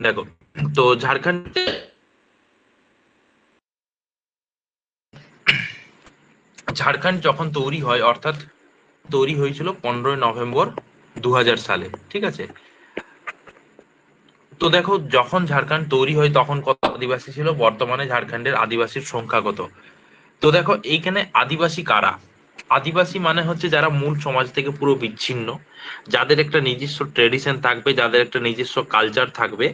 দেখো, তো ঝাড়খণ্ড যখন তৈরি হয়, অর্থাৎ তৈরি হয়েছিল 15ই নভেম্বর 2000 সালে, ঠিক আছে। তো দেখো, যখন ঝাড়খণ্ড তৈরি হয় তখন কত আদিবাসী ছিল, বর্তমানে ঝাড়খণ্ডের আদিবাসীর সংখ্যা কত? তো দেখো, এইখানে আদিবাসী কারা? আদিবাসী মানে হচ্ছে যারা মূল সমাজ থেকে পুরো বিচ্ছিন্ন, যাদের একটা নিজস্ব ট্রেডিশন থাকবে, যাদের একটা নিজস্ব কালচার থাকবে,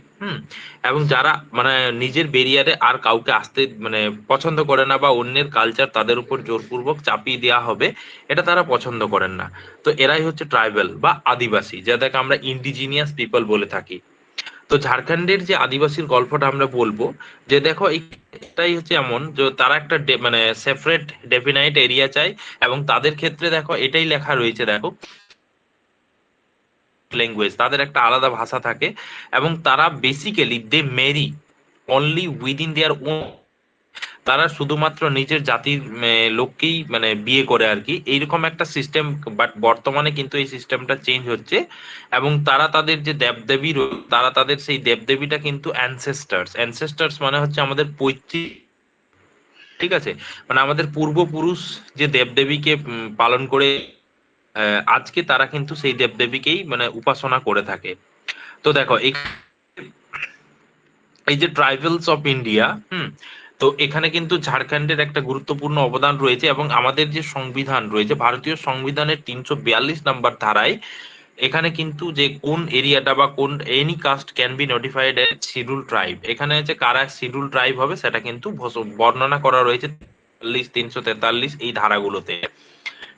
এবং যারা মানে নিজের বেরিয়ারে আর কাউকে আসতে মানে পছন্দ করে না, বা অন্যের কালচার তাদের উপর জোরপূর্বক চাপিয়ে দেওয়া হবে, এটা তারা পছন্দ করেন না। তো এরাই হচ্ছে ট্রাইবাল বা আদিবাসী, যাদেরকে আমরা ইন্ডিজিনিয়াস পিপল বলে থাকি। তো ঝাড়খণ্ডের যে আদিবাসীর গল্পটা আমরা বলবো, যে দেখো এটাই হচ্ছে এমন যে তারা একটা মানে সেপারেট ডেফিনাইট এরিয়া চাই, এবং তাদের ক্ষেত্রে দেখো এটাই লেখা রয়েছে, দেখো ল্যাঙ্গুয়েজ, তাদের একটা আলাদা ভাষা থাকে, এবং তারা basically they marry only within their own, তারা শুধুমাত্র নিজের জাতির লোককেই মানে বিয়ে করে আর কি, এইরকম একটা সিস্টেম। বাট বর্তমানে কিন্তু এই সিস্টেমটা চেঞ্জ হচ্ছে, এবং তারা তাদের যে দেবদেবী তারা তাদের সেই দেবদেবীটা কিন্তু অ্যানসেস্টার্স। অ্যানসেস্টার্স মানে হচ্ছে আমাদের পৈতৃক, ঠিক আছে, মানে আমাদের পূর্বপুরুষ যে দেবদেবীকে পালন করে আজকে তারা কিন্তু সেই দেবদেবীকেই মানে উপাসনা করে থাকে। তো দেখো এই যে ট্রাইবেলস অফ ইন্ডিয়া, তো এখানে কিন্তু ঝাড়খণ্ডের একটা গুরুত্বপূর্ণ অবদান রয়েছে, এবং আমাদের যে সংবিধান রয়েছে, ভারতীয় সংবিধানের 342 নম্বর ধারায় এখানে কিন্তু যে কোন এরিয়াটা বা কোন any caste can be notified as schedule tribe, এখানে হচ্ছে কারা শিডিউল ট্রাইব হবে সেটা কিন্তু বর্ণনা করা রয়েছে 343 এই ধারাগুলোতে,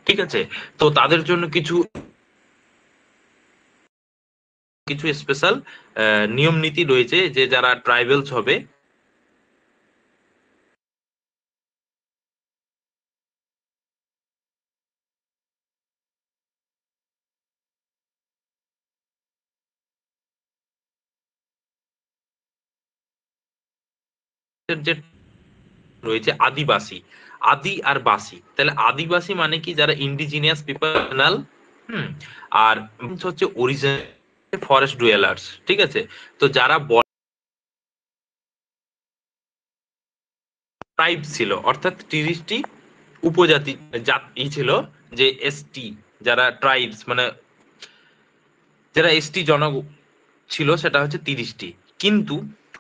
ঠিক আছে। তো তাদের জন্য কিছু কিছু স্পেশাল নিয়ম নীতি রয়েছে, যে যারা ট্রাইবেলস হবে যে রয়েছে আদিবাসী, আদি আর বাসী, তাহলে আদিবাসী মানে কি যারা ইন্ডিজিনিয়াস পিপল, হুম আর হচ্ছে অরিজিনাল ফরেস্ট ডুয়েলার্স, ঠিক আছে। তো যারা ট্রাইব ছিল, অর্থাৎ 30টি উপজাতি জাতি ছিল, যে এসটি, যারা ট্রাইবস মানে যারা এসটি জন ছিল সেটা হচ্ছে 30টি। কিন্তু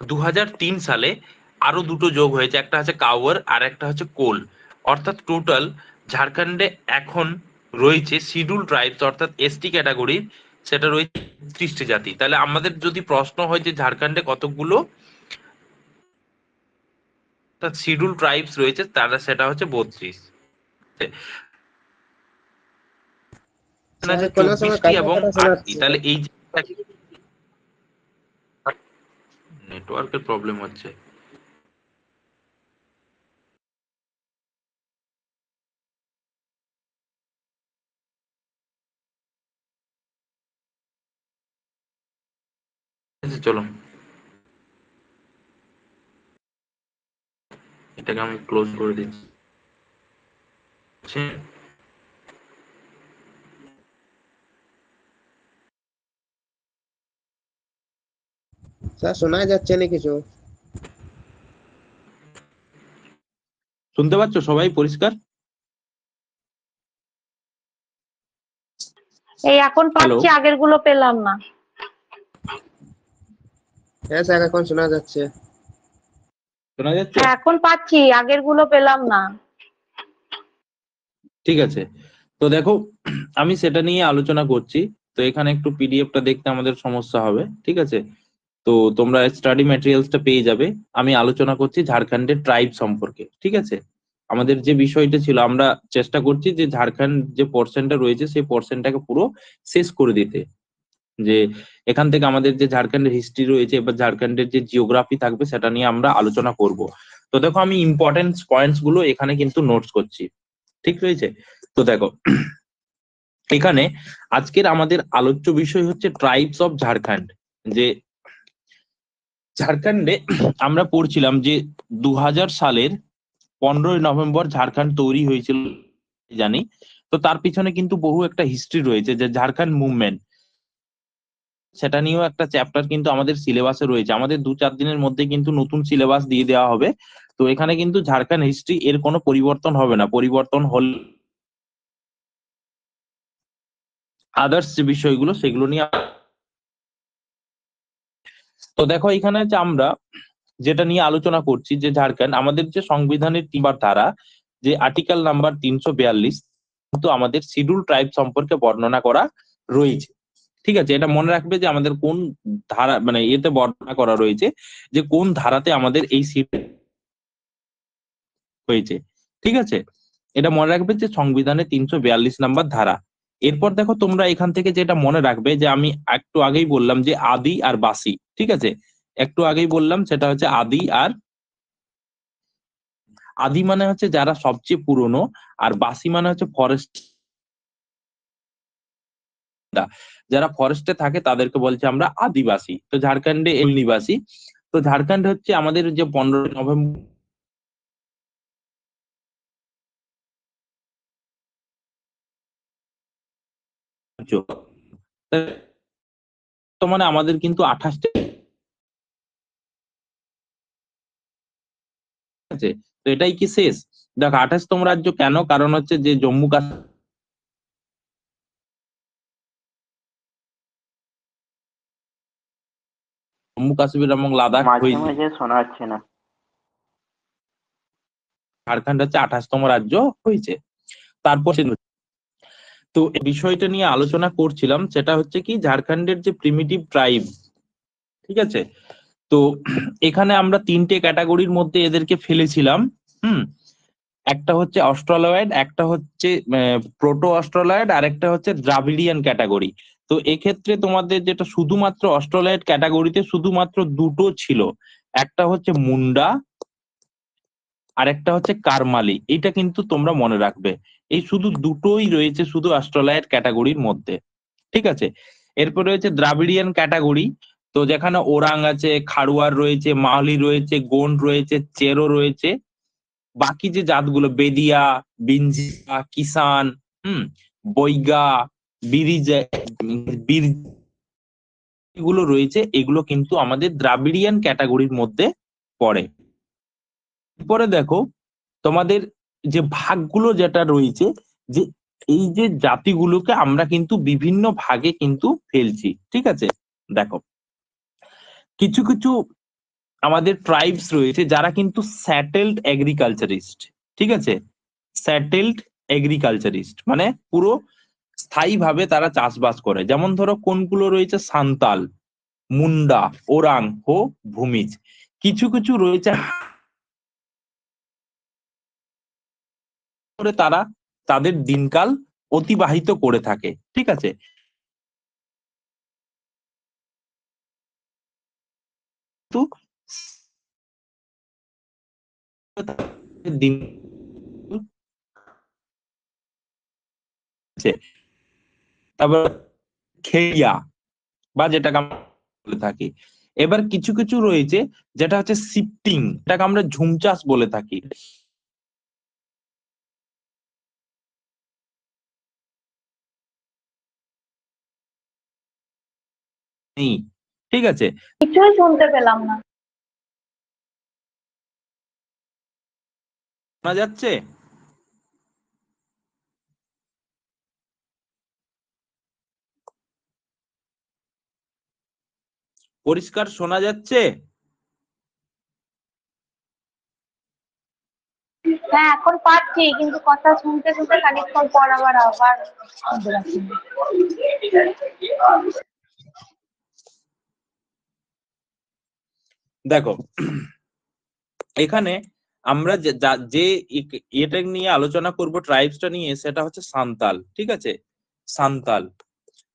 2003 সালে আরো দুটো যোগ হয়েছে, একটা হচ্ছে কাওয়ার আর একটা হচ্ছে কোল, অর্থাৎ টোটাল ঝাড়খণ্ডে এখন রয়েছে শিডিউল ট্রাইবস অর্থাৎ এসটি ক্যাটাগরির, সেটা রয়েছে 30টি জাতি। তাহলে আমাদের যদি প্রশ্ন হয় যে ঝাড়খণ্ডে কতগুলো শিডিউল ট্রাইবস রয়েছে, তারা সেটা হচ্ছে 32, স্যার আছে কোনো সময় 24টি কাটা এবং কাটা শোনা 8টি। যাচ্ছে। তাহলে এই যে নেটওয়ার্কের প্রবলেম হচ্ছে। চলো, এটাকে আমি ক্লোজ করে দিচ্ছি। স্যার শোনা যাচ্ছে না কিছু। শুনতে পাচ্ছ সবাই পরিষ্কার? এই এখন হ্যালো, পাচ্ছি, আগের গুলো পেলাম না। হ্যাঁ স্যার এখন শোনা যাচ্ছে। শোনা যাচ্ছে? হ্যাঁ এখন পাচ্ছি, আগের গুলো পেলাম না। ঠিক আছে। তো দেখো, আমি সেটা নিয়ে আলোচনা করছি। তো এখানে একটু পিডিএফটা দেখতে আমাদের সমস্যা হবে, ঠিক আছে। তো তোমরা স্টাডি ম্যাটেরিয়ালসটা পেয়ে যাবে। আমি আলোচনা করছি ঝাড়খণ্ডের ট্রাইব সম্পর্কে, ঠিক আছে। আমাদের যে বিষয়টা ছিল, আমরা চেষ্টা করছি যে ঝাড়খণ্ড যে পোর্শনটা রয়েছে সেই পোর্শনটাকে পুরো শেষ করে দিতে, যে এখান থেকে আমাদের যে ঝাড়খণ্ডের হিস্ট্রি রয়েছে বা ঝাড়খণ্ডের যে জিওগ্রাফি থাকবে সেটা নিয়ে আমরা আলোচনা করব। তো দেখো, আমি ইম্পর্টেন্ট পয়েন্টস গুলো এখানে কিন্তু নোটস করছি, ঠিক রয়েছে। তো দেখো, এখানে আজকের আমাদের আলোচ্য বিষয় হচ্ছে ট্রাইবস অফ ঝাড়খণ্ড। যে ঝাড়খণ্ডে আমরা পড়ছিলাম যে 2000 সালের 15ই নভেম্বর ঝাড়খণ্ড তৈরি হয়েছিল, জানি। তো তার পিছনে কিন্তু বহু একটা হিস্ট্রি রয়েছে, যে ঝাড়খণ্ড মুভমেন্ট সেটা নিয়েও একটা চ্যাপ্টার কিন্তু আমাদের সিলেবাসে রয়েছে। আমাদের 2-4 দিনের মধ্যে কিন্তু নতুন সিলেবাস দিয়ে দেওয়া হবে। তো এখানে কিন্তু ঝাড়খণ্ড হিস্ট্রি এর কোনো পরিবর্তন হবে না, পরিবর্তন হল আদার্স যে বিষয়গুলো সেগুলো নিয়ে। তো দেখো এখানে যে আমরা যেটা নিয়ে আলোচনা করছি যে ঝাড়খণ্ড আমাদের যে সংবিধানের 3 ধারা, যে আর্টিকেল নাম্বার 342 কিন্তু আমাদের শিডিউল ট্রাইব সম্পর্কে বর্ণনা করা রয়েছে। ঠিক আছে, এটা মনে রাখবে যে আমাদের কোন ধারা মানে এতে বর্ণনা করা রয়েছে যে কোন ধারাতে আমাদের এই শিডিউল হয়েছে। ঠিক আছে, এটা মনে রাখবে যে সংবিধানের 342 নম্বর ধারা। এরপর দেখো তোমরা এখান থেকে যেটা মনে রাখবে যে আমি একটু আগেই বললাম যে আদি আর বাসি। ঠিক আছে, একটু আগেই বললাম সেটা হচ্ছে আদি আর আদি মানে হচ্ছে যারা সবচেয়ে পুরনো, আর বাসি মানে হচ্ছে ফরেস্ট, যারা ফরেস্টে থাকে তাদেরকে বলছে আমরা আদিবাসী। তো ঝাড়খণ্ডে এই নিবাসী। তো ঝাড়খণ্ড হচ্ছে আমাদের যে 15 নভেম্বর বর্তমানে আমাদের কিন্তু 28টা আছে। তো এটাই কি শেষ? দেখো 28তম রাজ্য কেন, কারণ হচ্ছে যে জম্মু কাশ্মীর, জম্মু কাশ্মীর এবং লাদাখ মাঝে হয়েছে, মাঝে শোনা যাচ্ছে না। ঝাড়খণ্ড হচ্ছে 28তম রাজ্য হয়েছে। তারপর তো এই বিষয়টা নিয়ে আলোচনা করছিলাম, সেটা হচ্ছে কি ঝাড়খণ্ডের যে প্রিমিটিভ ট্রাইব। ঠিক আছে, তো এখানে আমরা 3টে ক্যাটাগরির মধ্যে এদেরকে ফেলেছিলাম। হুম, একটা হচ্ছে অস্ট্রালয়েড, একটা হচ্ছে প্রোটো অস্ট্রালয়েড, আর একটা হচ্ছে দ্রাবিডিয়ান ক্যাটাগরি। তো এক্ষেত্রে তোমাদের যেটা শুধুমাত্র অস্ট্রালয়েড ক্যাটাগরিতে শুধুমাত্র 2টো ছিল, একটা হচ্ছে মুন্ডা আর একটা হচ্ছে কারমালি। এটা কিন্তু তোমরা মনে রাখবে, এই শুধু দুটোই রয়েছে শুধু অস্ট্রালয়েড ক্যাটাগরির মধ্যে। ঠিক আছে, এরপর রয়েছে দ্রাবিডিয়ান ক্যাটাগরি। তো যেখানে ওরাং আছে, খাড়ুয়ার রয়েছে, মাহলি রয়েছে, গোন্ড রয়েছে, চেরো রয়েছে, বাকি যে জাতগুলো বেদিয়া, বিঞ্জিয়া, কিষান, বৈগা, বিরিজা, বীর গুলো রয়েছে, এগুলো কিন্তু আমাদের দ্রাবিডিয়ান ক্যাটাগরির মধ্যে পড়ে। এরপরে দেখো তোমাদের যে ভাগগুলো যেটা রয়েছে, যে এই যে জাতিগুলোকে আমরা কিন্তু বিভিন্ন ভাগে কিন্তু ফেলছি। ঠিক আছে, দেখো কিছু কিছু আমাদের ট্রাইবস রয়েছে যারা কিন্তু স্যাটেলড এগ্রিকালচারিস্ট। ঠিক আছে, স্যাটেলড এগ্রিকালচারিস্ট মানে পুরো স্থায়ীভাবে তারা চাষবাস করে। যেমন ধরো কোনগুলো রয়েছে, সান্তাল, মুন্ডা, ওরাং ও ভূমিজ। কিছু কিছু রয়েছে করে তারা তাদের দিনকাল অতিবাহিত করে থাকে। ঠিক আছে, তো দিন তারপর খেয়া বা যেটাকে আমরা বলে থাকি। এবার কিছু কিছু রয়েছে যেটা হচ্ছে শিফটিং, এটাকে আমরা ঝুম চাষ বলে থাকি। নেই। ঠিক আছে, কিছুই শুনতে পেলাম না। শোনা যাচ্ছে? পরিষ্কার শোনা যাচ্ছে? হ্যাঁ এখন পাচ্ছি, কিন্তু কথা শুনতে শুনতে খানিকক্ষণ পর আবার শুনতে পাচ্ছি না। দেখো এখানে আমরা যে এটা নিয়ে আলোচনা করব, ট্রাইবসটা নিয়ে, সেটা হচ্ছে সান্তাল। ঠিক আছে, সান্তাল।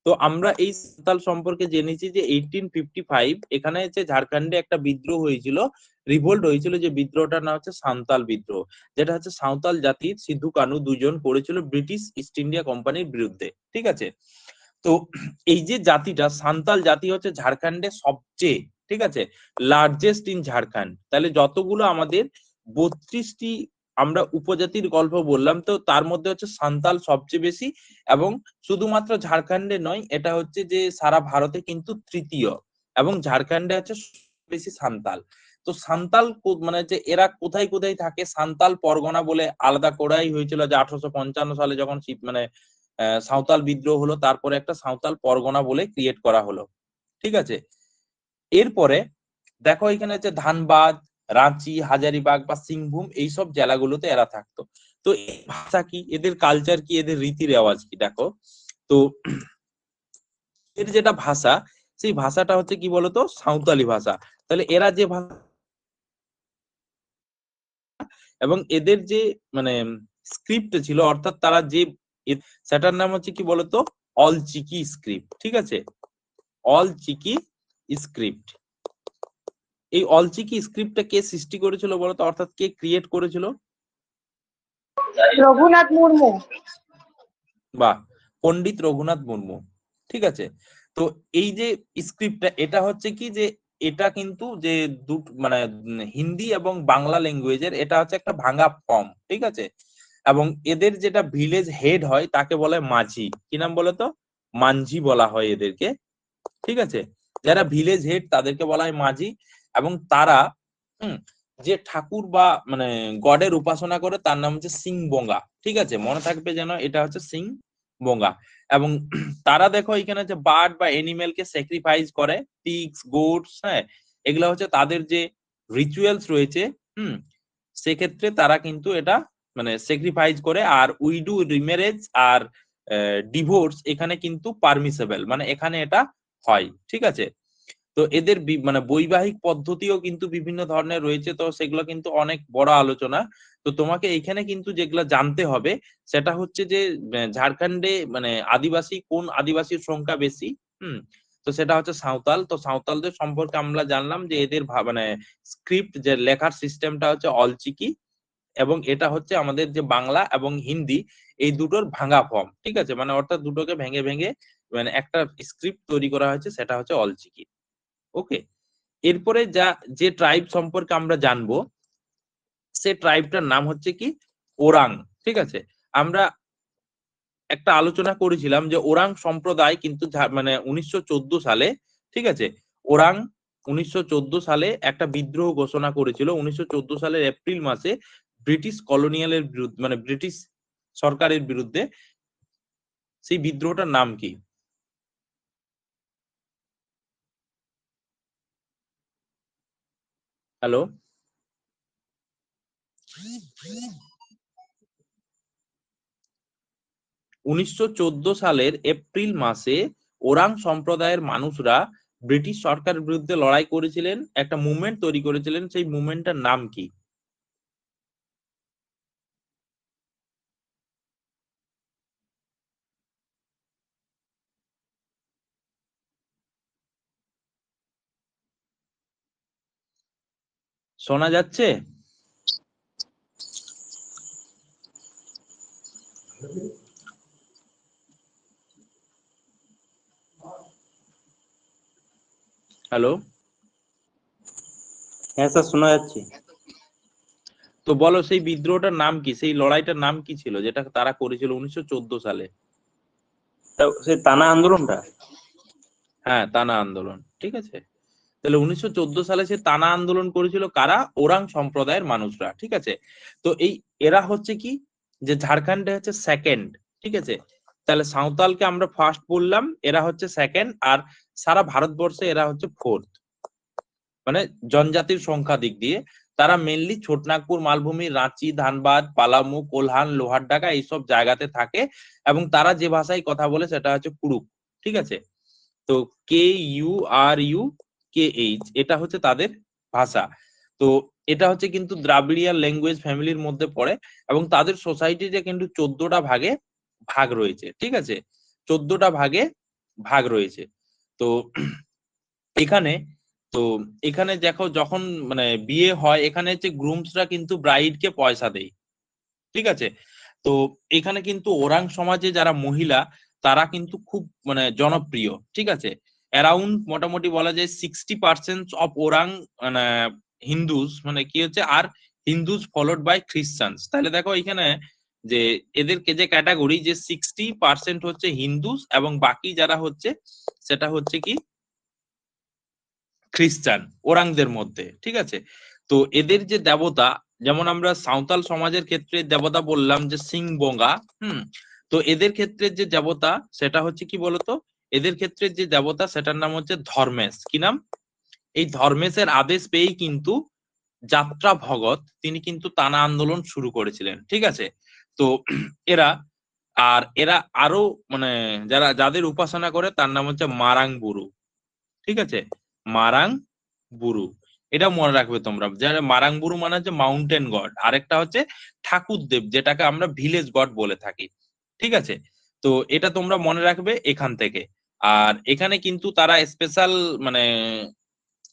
তো আমরা এই সান্তাল সম্পর্কে জেনেছি যে 1855 এখানে হচ্ছে ঝাড়খণ্ডে একটা বিদ্রোহ হয়েছিল, রিভোল্ট হয়েছিল, যে বিদ্রোহটার নাম হচ্ছে সান্তাল বিদ্রোহ, যেটা হচ্ছে সাঁওতাল জাতির সিধু কানু দুজন করেছিল ব্রিটিশ ইস্ট ইন্ডিয়া কোম্পানির বিরুদ্ধে। ঠিক আছে, তো এই যে জাতিটা সান্তাল জাতি হচ্ছে ঝাড়খণ্ডে সবচেয়ে, ঠিক আছে, লার্জেস্ট ইন ঝাড়খণ্ড। তাহলে যতগুলো আমাদের 32টি আমরা উপজাতির গল্প বললাম, তো তার মধ্যে হচ্ছে সান্তাল সবচেয়ে বেশি, এবং শুধুমাত্র ঝাড়খণ্ডে নয়, এটা হচ্ছে যে সারা ভারতে কিন্তু তৃতীয়, এবং ঝাড়খণ্ডে হচ্ছে বেশি সান্তাল। তো সান্তাল মানে যে এরা কোথায় কোথায় থাকে, সান্তাল পরগনা বলে আলাদা করাই হয়েছিল, যে 1855 সালে যখন মানে সাঁওতাল বিদ্রোহ হলো, তারপরে একটা সাঁওতাল পরগনা বলে ক্রিয়েট করা হলো। ঠিক আছে, এরপরে দেখো এখানে হচ্ছে ধানবাদ, রাঁচি, হাজারিবাগ বা সিংভূম এইসব জেলাগুলোতে এরা থাকতো। তো এই ভাষা কি, এদের কালচার কি, এদের রীতি রেওয়াজ কি, দেখো তো এর যেটা ভাষা, সেই ভাষাটা হচ্ছে কি বলতো, সাঁওতালি ভাষা। তাহলে এরা যে ভাষা, এবং এদের যে মানে স্ক্রিপ্ট ছিল, অর্থাৎ তারা যে সেটার নাম হচ্ছে কি বলতো, অলচিকি স্ক্রিপ্ট। ঠিক আছে, অলচিকি স্ক্রিপ্ট। এই অলচিকি স্ক্রিপ্টটা কে সৃষ্টি করেছিল বলতো, অর্থাৎ কে ক্রিয়েট করেছিল? রঘুনাথ মুর্মু। বা পণ্ডিত রঘুনাথ মুর্মু। ঠিক আছে, তো এই যে স্ক্রিপ্টটা, এটা হচ্ছে কি যে এটা কিন্তু যে মানে হিন্দি এবং বাংলা ল্যাঙ্গুয়েজের এটা হচ্ছে একটা ভাঙা ফর্ম। ঠিক আছে, এবং এদের যেটা ভিলেজ হেড হয় তাকে বলে মাঝি। কি নাম বলতো? মাঝি বলা হয় এদেরকে। ঠিক আছে, যারা ভিলেজ হেড তাদেরকে বলা হয় মাঝি, এবং তারা যে ঠাকুর বা মানে গডের উপাসনা করে তার নাম হচ্ছে সিং বঙ্গা। ঠিক আছে, মনে থাকবে যেন এটা হচ্ছে সিং বঙ্গা। এবং তারা দেখো এখানে যে বার্ড বা এনিমেল কে স্যাক্রিফাইস করে, পিগস, গোটস, হ্যাঁ, এগুলা হচ্ছে তাদের যে রিচুয়ালস রয়েছে। সেক্ষেত্রে তারা কিন্তু এটা মানে স্যাক্রিফাইস করে। আর উইডু, রিমেরেজ আর ডিভোর্স এখানে কিন্তু পারমিসেবল, মানে এখানে এটা হয়। ঠিক আছে, তো এদের মানে বৈবাহিক পদ্ধতিও কিন্তু বিভিন্ন ধরনের রয়েছে, তো সেগুলো কিন্তু অনেক বড় আলোচনা। তো তোমাকে এখানে কিন্তু যেগুলো জানতে হবে সেটা হচ্ছে যে ঝাড়খণ্ডে মানে আদিবাসী, কোন আদিবাসীর সংখ্যা বেশি। তো সেটা হচ্ছে সাঁওতাল। তো সাঁওতালদের সম্পর্কে আমরা জানলাম যে এদের মানে স্ক্রিপ্ট, যে লেখার সিস্টেমটা হচ্ছে অলচিকি, এবং এটা হচ্ছে আমাদের যে বাংলা এবং হিন্দি এই দুটোর ভাঙা ফর্ম। ঠিক আছে, মানে অর্থাৎ দুটোকে ভেঙে ভেঙে মানে একটা স্ক্রিপ্ট তৈরি করা হয়েছে, সেটা হচ্ছে অলচিকি। ওকে, এরপরে যে ট্রাইব সম্পর্কে আমরা জানবো, সে ট্রাইবটার নাম হচ্ছে কি ওরাং। ঠিক আছে, আমরা একটা আলোচনা করেছিলাম যে ওরাং সম্প্রদায় কিন্তু মানে 1914 সালে, ঠিক আছে, ওরাং 1914 সালে একটা বিদ্রোহ ঘোষণা করেছিল। 1914 সালের এপ্রিল মাসে ব্রিটিশ কলোনিয়ালের বিরুদ্ধে, মানে ব্রিটিশ সরকারের বিরুদ্ধে। সেই বিদ্রোহটার নাম কি? হ্যালো, 1914 সালের এপ্রিল মাসে ওরাং সম্প্রদায়ের মানুষরা ব্রিটিশ সরকারের বিরুদ্ধে লড়াই করেছিলেন, একটা মুভমেন্ট তৈরি করেছিলেন। সেই মুভমেন্টটার নাম কি? শোনা যাচ্ছে? হ্যালো, হ্যাঁ স্যার, শোনা যাচ্ছে। তো বলো সেই বিদ্রোহটার নাম কি, সেই লড়াইটার নাম কি ছিল যেটা তারা করেছিল 1914 সালে? সেই টানা আন্দোলনটা। হ্যাঁ, তানা আন্দোলন। ঠিক আছে, তাহলে 1914 সালে সে তানা আন্দোলন করেছিল কারা? ওরাং সম্প্রদায়ের মানুষরা। ঠিক আছে, তো এই এরা হচ্ছে কি যে ঝাড়খণ্ডে হচ্ছে সেকেন্ড। ঠিক আছে, তাহলে সাঁওতালকে আমরা ফার্স্ট বললাম, এরা হচ্ছে সেকেন্ড, আর সারা ভারতবর্ষে এরা হচ্ছে ফোর্থ, মানে জনজাতির সংখ্যা দিক দিয়ে। তারা মেনলি ছোটনাগপুর মালভূমি, রাঁচি, ধানবাদ, পালামু, কোলহান, লোহারডাঙ্গা এইসব জায়গাতে থাকে, এবং তারা যে ভাষায় কথা বলে সেটা হচ্ছে কুড়ুক। ঠিক আছে, তো KURUKH এটা হচ্ছে তাদের ভাষা। তো এটা হচ্ছে কিন্তু দ্রাবিড়িয়ান ল্যাঙ্গুয়েজ ফ্যামিলির মধ্যে পড়ে, এবং তাদের সোসাইটিতে কিন্তু 14টা ভাগে ভাগ রয়েছে। ঠিক আছে, 14টা ভাগে ভাগ রয়েছে। তো এখানে তো এখানে দেখো যখন মানে বিয়ে হয়, এখানে হচ্ছে গ্রুমসরা কিন্তু ব্রাইডকে পয়সা দেয়। ঠিক আছে, তো এখানে কিন্তু ওরাং সমাজে যারা মহিলা তারা কিন্তু খুব মানে জনপ্রিয়। ঠিক আছে, অ্যারাউন্ড মোটামুটি বলা যায় 60% অফ ওরাং মানে হিন্দুস মানে কি হচ্ছে, আর হিন্দুস ফলোড বাই খ্রিস্টানস। তাহলে দেখো এখানে যে এদেরকে যে ক্যাটাগরি যে 60% হচ্ছে হিন্দুস এবং বাকি যারা হচ্ছে সেটা হচ্ছে কি খ্রিস্টান ওরাংদের মধ্যে, ঠিক আছে। তো এদের যে দেবতা, যেমন আমরা সাঁওতাল সমাজের ক্ষেত্রে দেবতা বললাম যে সিংবোঙ্গা, তো এদের ক্ষেত্রে যে দেবতা সেটা হচ্ছে কি বলতো, এদের ক্ষেত্রে যে দেবতা সেটার নাম হচ্ছে ধর্মেশ। কি নাম? এই ধর্মেশের আদেশ পেয়েই কিন্তু যাত্রা ভগত তিনি কিন্তু তানা আন্দোলন শুরু করেছিলেন, ঠিক আছে। তো এরা এরা আরো মানে যাদের উপাসনা করে তার নাম হচ্ছে মারাং বুরু, ঠিক আছে, মারাং বুরু। এটা মনে রাখবে তোমরা, যারা মারাং বুরু মানে হচ্ছে মাউন্টেন গড, আরেকটা হচ্ছে ঠাকুরদেব যেটাকে আমরা ভিলেজ গড বলে থাকি, ঠিক আছে। তো এটা তোমরা মনে রাখবে এখান থেকে। আর এখানে কিন্তু তারা স্পেশাল মানে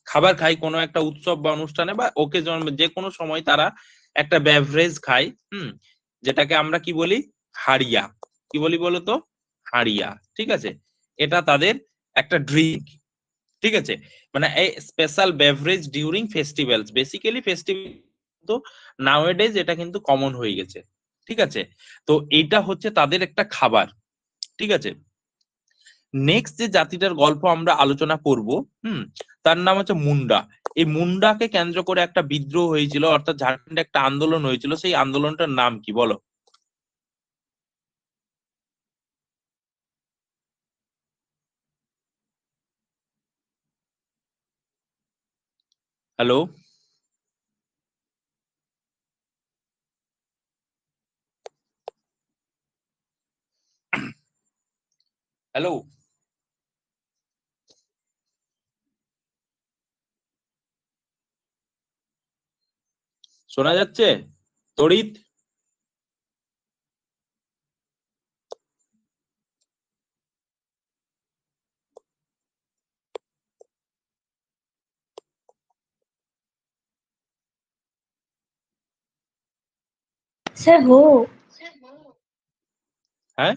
খাবার খায় কোনো একটা উৎসব বা অনুষ্ঠানে বা ওকেজন, যে কোনো সময় তারা একটা বেভারেজ খায়, যেটাকে আমরা কি বলি, হাড়িয়া। কি বলি বলতো? হাড়িয়া, ঠিক আছে। এটা তাদের একটা ড্রিঙ্ক, ঠিক আছে। মানে এই special beverage during festivals, basically festival তো নাওএডেজ এটা কিন্তু কমন হয়ে গেছে, ঠিক আছে। তো এইটা হচ্ছে তাদের একটা খাবার, ঠিক আছে। নেক্সট যে জাতিটার গল্প আমরা আলোচনা করব, তার নাম হচ্ছে মুন্ডা। এই মুন্ডাকে কেন্দ্র করে একটা বিদ্রোহ হয়েছিল, অর্থাৎ ঝাড়খণ্ডে একটা আন্দোলন হয়েছিল। সেই আন্দোলনটার নাম কি বলো? হ্যালো, হ্যালো, শোনা যাচ্ছে? তড়িৎ? সে হো। হ্যাঁ,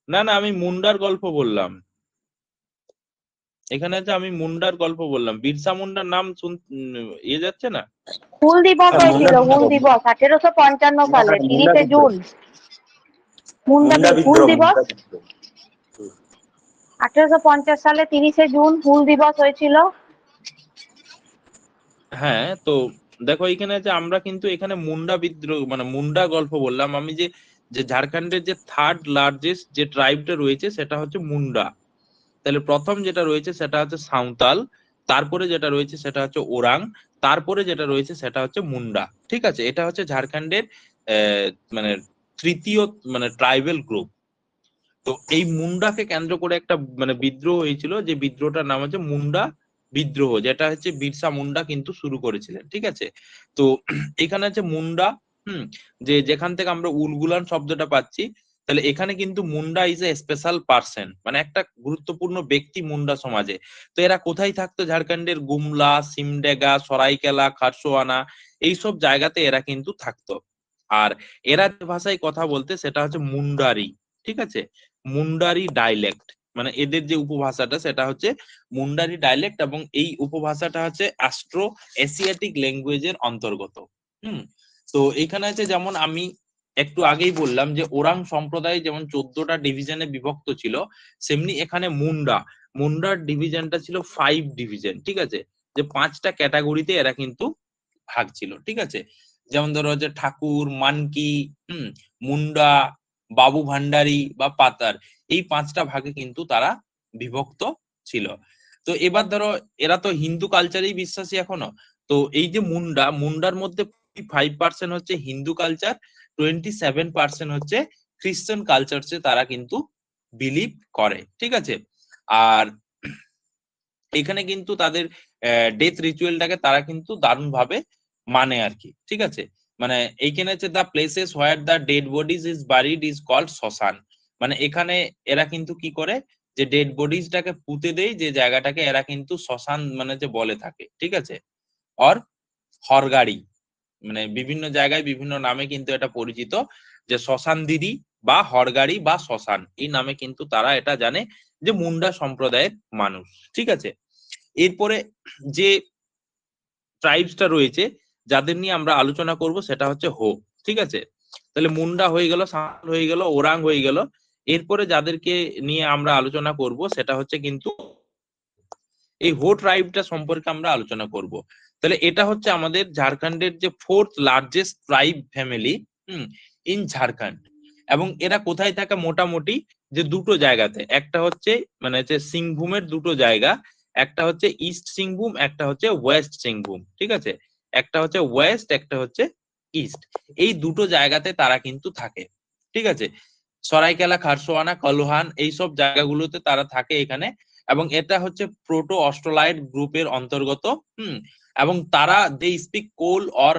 না না, আমি মুন্ডার গল্প বললাম। এখানে আছে আমি মুন্ডার গল্প বললাম, বিরসা মুন্ডার নাম ইয়ে যাচ্ছে না? হুল দিবস হ্যাঁ, হয়েছিল, হুল দিবস 1855 সালে 30শে জুন। মুন্ডা হুল বিদ্রোহ, দিবস 1850 সালে 30শে জুন হুল দিবস হয়েছিল। হ্যাঁ, তো দেখো এখানে যে আমরা কিন্তু এখানে মুন্ডা বিদ্রোহ মানে মুন্ডা গল্প বললাম আমি, যে যে ঝাড়খণ্ডের যে থার্ড লার্জেস্ট যে ট্রাইবটা রয়েছে সেটা হচ্ছে মুন্ডা। তাহলে প্রথম যেটা রয়েছে সেটা হচ্ছে সাঁওতাল, তারপরে যেটা রয়েছে সেটা হচ্ছে ওরাং, তারপরে যেটা রয়েছে সেটা হচ্ছে মুন্ডা, ঠিক আছে। এটা হচ্ছে ঝাড়খণ্ডের আহ মানে তৃতীয় মানে ট্রাইবেল গ্রুপ। তো এই মুন্ডাকে কেন্দ্র করে একটা মানে বিদ্রোহ হয়েছিল, যে বিদ্রোহটার নাম হচ্ছে মুন্ডা বিদ্রোহ, যেটা হচ্ছে বিরসা মুন্ডা কিন্তু শুরু করেছিলেন, ঠিক আছে। তো এখানে হচ্ছে মুন্ডা, যে যেখান থেকে আমরা উলগুলান শব্দটা পাচ্ছি, তাহলে এখানে কিন্তু Munda is a special person, মানে একটা গুরুত্বপূর্ণ ব্যক্তি মুন্ডা সমাজে। তো এরা কোথায় থাকতো? ঝাড়খণ্ডের গুমলা, সিমডেগা, সরাইকেলা, খারসোয়ানা এইসব জায়গাতে এরা কিন্তু থাকতো। আর এরা যে ভাষায় কথা বলতে সেটা হচ্ছে মুন্ডারি, ঠিক আছে। মুন্ডারি ডাইলেক্ট, মানে এদের যে উপভাষাটা সেটা হচ্ছে মুন্ডারি ডাইলেক্ট, এবং এই উপভাষাটা হচ্ছে অ্যাস্ট্রো এশিয়াটিক ল্যাঙ্গুয়েজের অন্তর্গত। হুম তো এখানে আছে, যেমন আমি একটু আগেই বললাম যে ওরাং সম্প্রদায় যেমন 14টা ডিভিশনে বিভক্ত ছিল, সেমনি এখানে মুন্ডার ডিভিশনটা ছিল 5 ডিভিশন, ঠিক আছে। যে 5টা ক্যাটাগরিতে এরা কিন্তু ভাগ ছিল, ঠিক আছে। যেমন ধরো যে ঠাকুর, মানকি, মুন্ডা, বাবু ভান্ডারী বা পাতার, এই 5টা ভাগে কিন্তু তারা বিভক্ত ছিল। তো এবার ধরো এরা তো হিন্দু কালচারেই বিশ্বাসী এখনো। তো এই যে মুন্ডার মধ্যে 5% হচ্ছে হিন্দু কালচার, 27% হচ্ছে খ্রিস্টান কালচারসে তারা কিন্তু বিলিভ করে, ঠিক আছে। আর এখানে কিন্তু তাদের ডেথ রিচুয়ালটাকে তারা কিন্তু দারুণ ভাবে মানে আর কি, ঠিক আছে। মানে এইখানে হচ্ছে the places where the dead bodies is buried is called shmashan. মানে এখানে এরা কিন্তু কি করে, যে ডেড বডিজটাকে পুঁতে দেয় যে জায়গাটাকে, এরা কিন্তু শ্মশান মানে যে বলে থাকে, ঠিক আছে। অর হরগাড়ি, মানে বিভিন্ন জায়গায় বিভিন্ন নামে কিন্তু এটা পরিচিত, যে শ্মশান দিদি বা হরগাড়ি বা শ্মশান, এই নামে কিন্তু তারা এটা জানে যে মুন্ডা সম্প্রদায়ের মানুষ, ঠিক আছে। এরপরে যে ট্রাইবসটা রয়েছে যাদের নিয়ে আমরা আলোচনা করব সেটা হচ্ছে হো। ঠিক আছে, তাহলে মুন্ডা হয়ে গেল, সাঁওতাল হয়ে গেল, ওরাং হয়ে গেল। এরপরে যাদেরকে নিয়ে আমরা আলোচনা করব সেটা হচ্ছে কিন্তু এই হো ট্রাইবটা সম্পর্কে আমরা আলোচনা করব। তাহলে এটা হচ্ছে আমাদের ঝাড়খণ্ডের যে 4th largest tribe family in Jharkhand. এবং এরা কোথায় থাকে? মোটামুটি যে দুটো জায়গাতে, একটা হচ্ছে মানে হচ্ছে সিংভূমের দুটো জায়গা, একটা হচ্ছে ইস্ট সিংভূম, একটা হচ্ছে ওয়েস্ট সিংভূম। ঠিক আছে, একটা হচ্ছে ওয়েস্ট, একটা হচ্ছে ইস্ট। এই দুটো জায়গাতে তারা কিন্তু থাকে। ঠিক আছে, সরাইকেলা, খারসোয়ানা, কলোহান এইসব জায়গাগুলোতে তারা থাকে এখানে। এবং এটা হচ্ছে প্রোটো অস্ট্রোলাইড গ্রুপের অন্তর্গত। এবং তারা they speak Kol or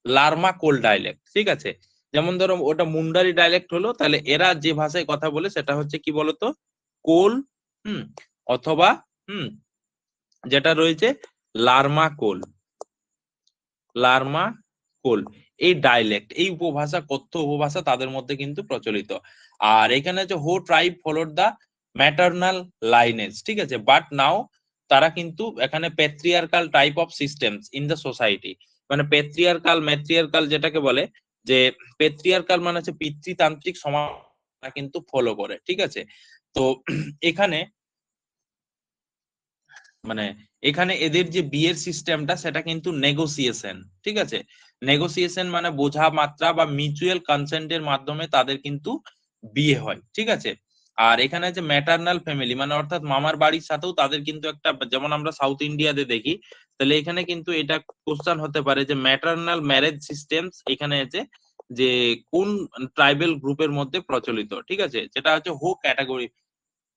Larma Kol dialect. ঠিক আছে, যেমন ধরো ওটা মুন্ডারি ডায়ালেক্ট হলো, তাহলে এরা যে ভাষায় কথা বলে সেটা হচ্ছে কি বলতো? কোল, অথবা যেটা রয়েছে লার্মা কোল। লার্মা কোল এই ডায়ালেক্ট, এই উপভাষা, কথ্য উপভাষা তাদের মধ্যে কিন্তু প্রচলিত। আর এখানে হচ্ছে হো ট্রাইব ফলোড দা ম্যাটারনাল লাইনেজ। ঠিক আছে, বাট নাও তারা কিন্তু এখানে patriarchal type of systems in the society, মানে প্যাট্রিয়ার্কাল ম্যাট্রিয়ার্কাল যেটাকে বলে, যে প্যাট্রিয়ার্কাল মানে হচ্ছে পিতৃতান্ত্রিক সমাজ কিন্তু ফলো করে। ঠিক আছে, তো এখানে মানে এখানে এদের যে বিয়ের সিস্টেমটা সেটা কিন্তু নেগোসিয়েশন। ঠিক আছে, নেগোসিয়েশন মানে বোঝা মাত্রা বা মিউচুয়াল কনসেন্টের মাধ্যমে তাদের কিন্তু বিয়ে হয়। ঠিক আছে, আর এখানে যে ম্যাটারনাল ফ্যামিলি মানে অর্থাৎ মামার বাড়ির সাথেও তাদের কিন্তু একটা, যেমন আমরা সাউথ ইন্ডিয়াতে দেখি, তাহলে এখানে কিন্তু এটা কোশ্চেন হতে পারে যে ম্যাটারনাল ম্যারেজ সিস্টেমস এখানে আছে যে কোন ট্রাইবেল গ্রুপের মধ্যে প্রচলিত। ঠিক আছে, যেটা হচ্ছে হো ক্যাটাগরি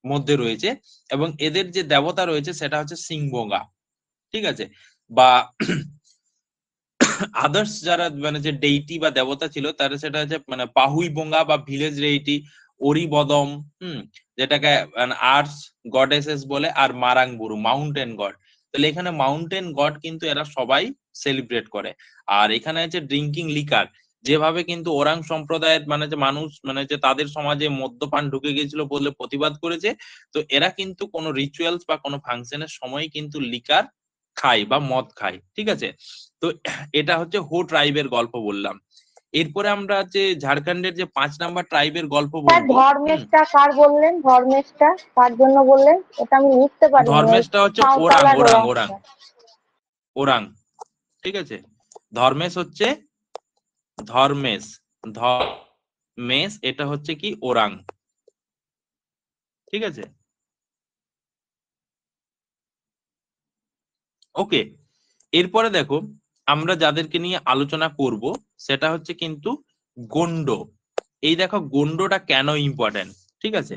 মধ্যে রয়েছে। এবং এদের যে দেবতা রয়েছে সেটা হচ্ছে সিংবোঙ্গা। ঠিক আছে, বা আদার্স যারা মানে যে ডেইটি বা দেবতা ছিল তারা সেটা হচ্ছে মানে পাহুই বোঙ্গা বা ভিলেজ ডেইটি, ওরিবদম, যেটাকে আর্টস গডেসেস বলে, আর মারাংবুরু মাউন্টেন গড। তাহলে এখানে মাউন্টেন গড কিন্তু এরা সবাই সেলিব্রেট করে। আর এখানে আছে ড্রিঙ্কিং লিকার, যেভাবে কিন্তু ওরাং সম্প্রদায়ের মানে যে মানুষ মানে যে তাদের সমাজে মদ্যপান ঢুকে গিয়েছিল বলে প্রতিবাদ করেছে, তো এরা কিন্তু কোনো রিচুয়ালস বা কোনো ফাংশনের সময় কিন্তু লিকার খায় বা মদ খায়। ঠিক আছে, তো এটা হচ্ছে হো ট্রাইবের গল্প বললাম। এরপরে আমরা যে ঝাড়খণ্ডের যে 5 নাম্বার ট্রাইবের গল্প স্যার বলবো। ধর্মেশটা কার বললেন? ধর্মেশটা কার জন্য বললেন? এটা আমি লিখতে পারিনি। ওই ধর্মেশটা হচ্ছে ওরাং, সাঁওতাল আর ওরাং, ওরাং। Orang, orang. ঠিক আছে, ধর্মেশ হচ্ছে ধর্মেশ, ধর্মেশ এটা হচ্ছে কি ওরাং। ঠিক আছে, ওকে। এরপরে দেখো আমরা যাদেরকে নিয়ে আলোচনা করব সেটা হচ্ছে কিন্তু গন্ড। এই দেখো গন্ডটা কেন ইম্পর্টেন্ট। ঠিক আছে,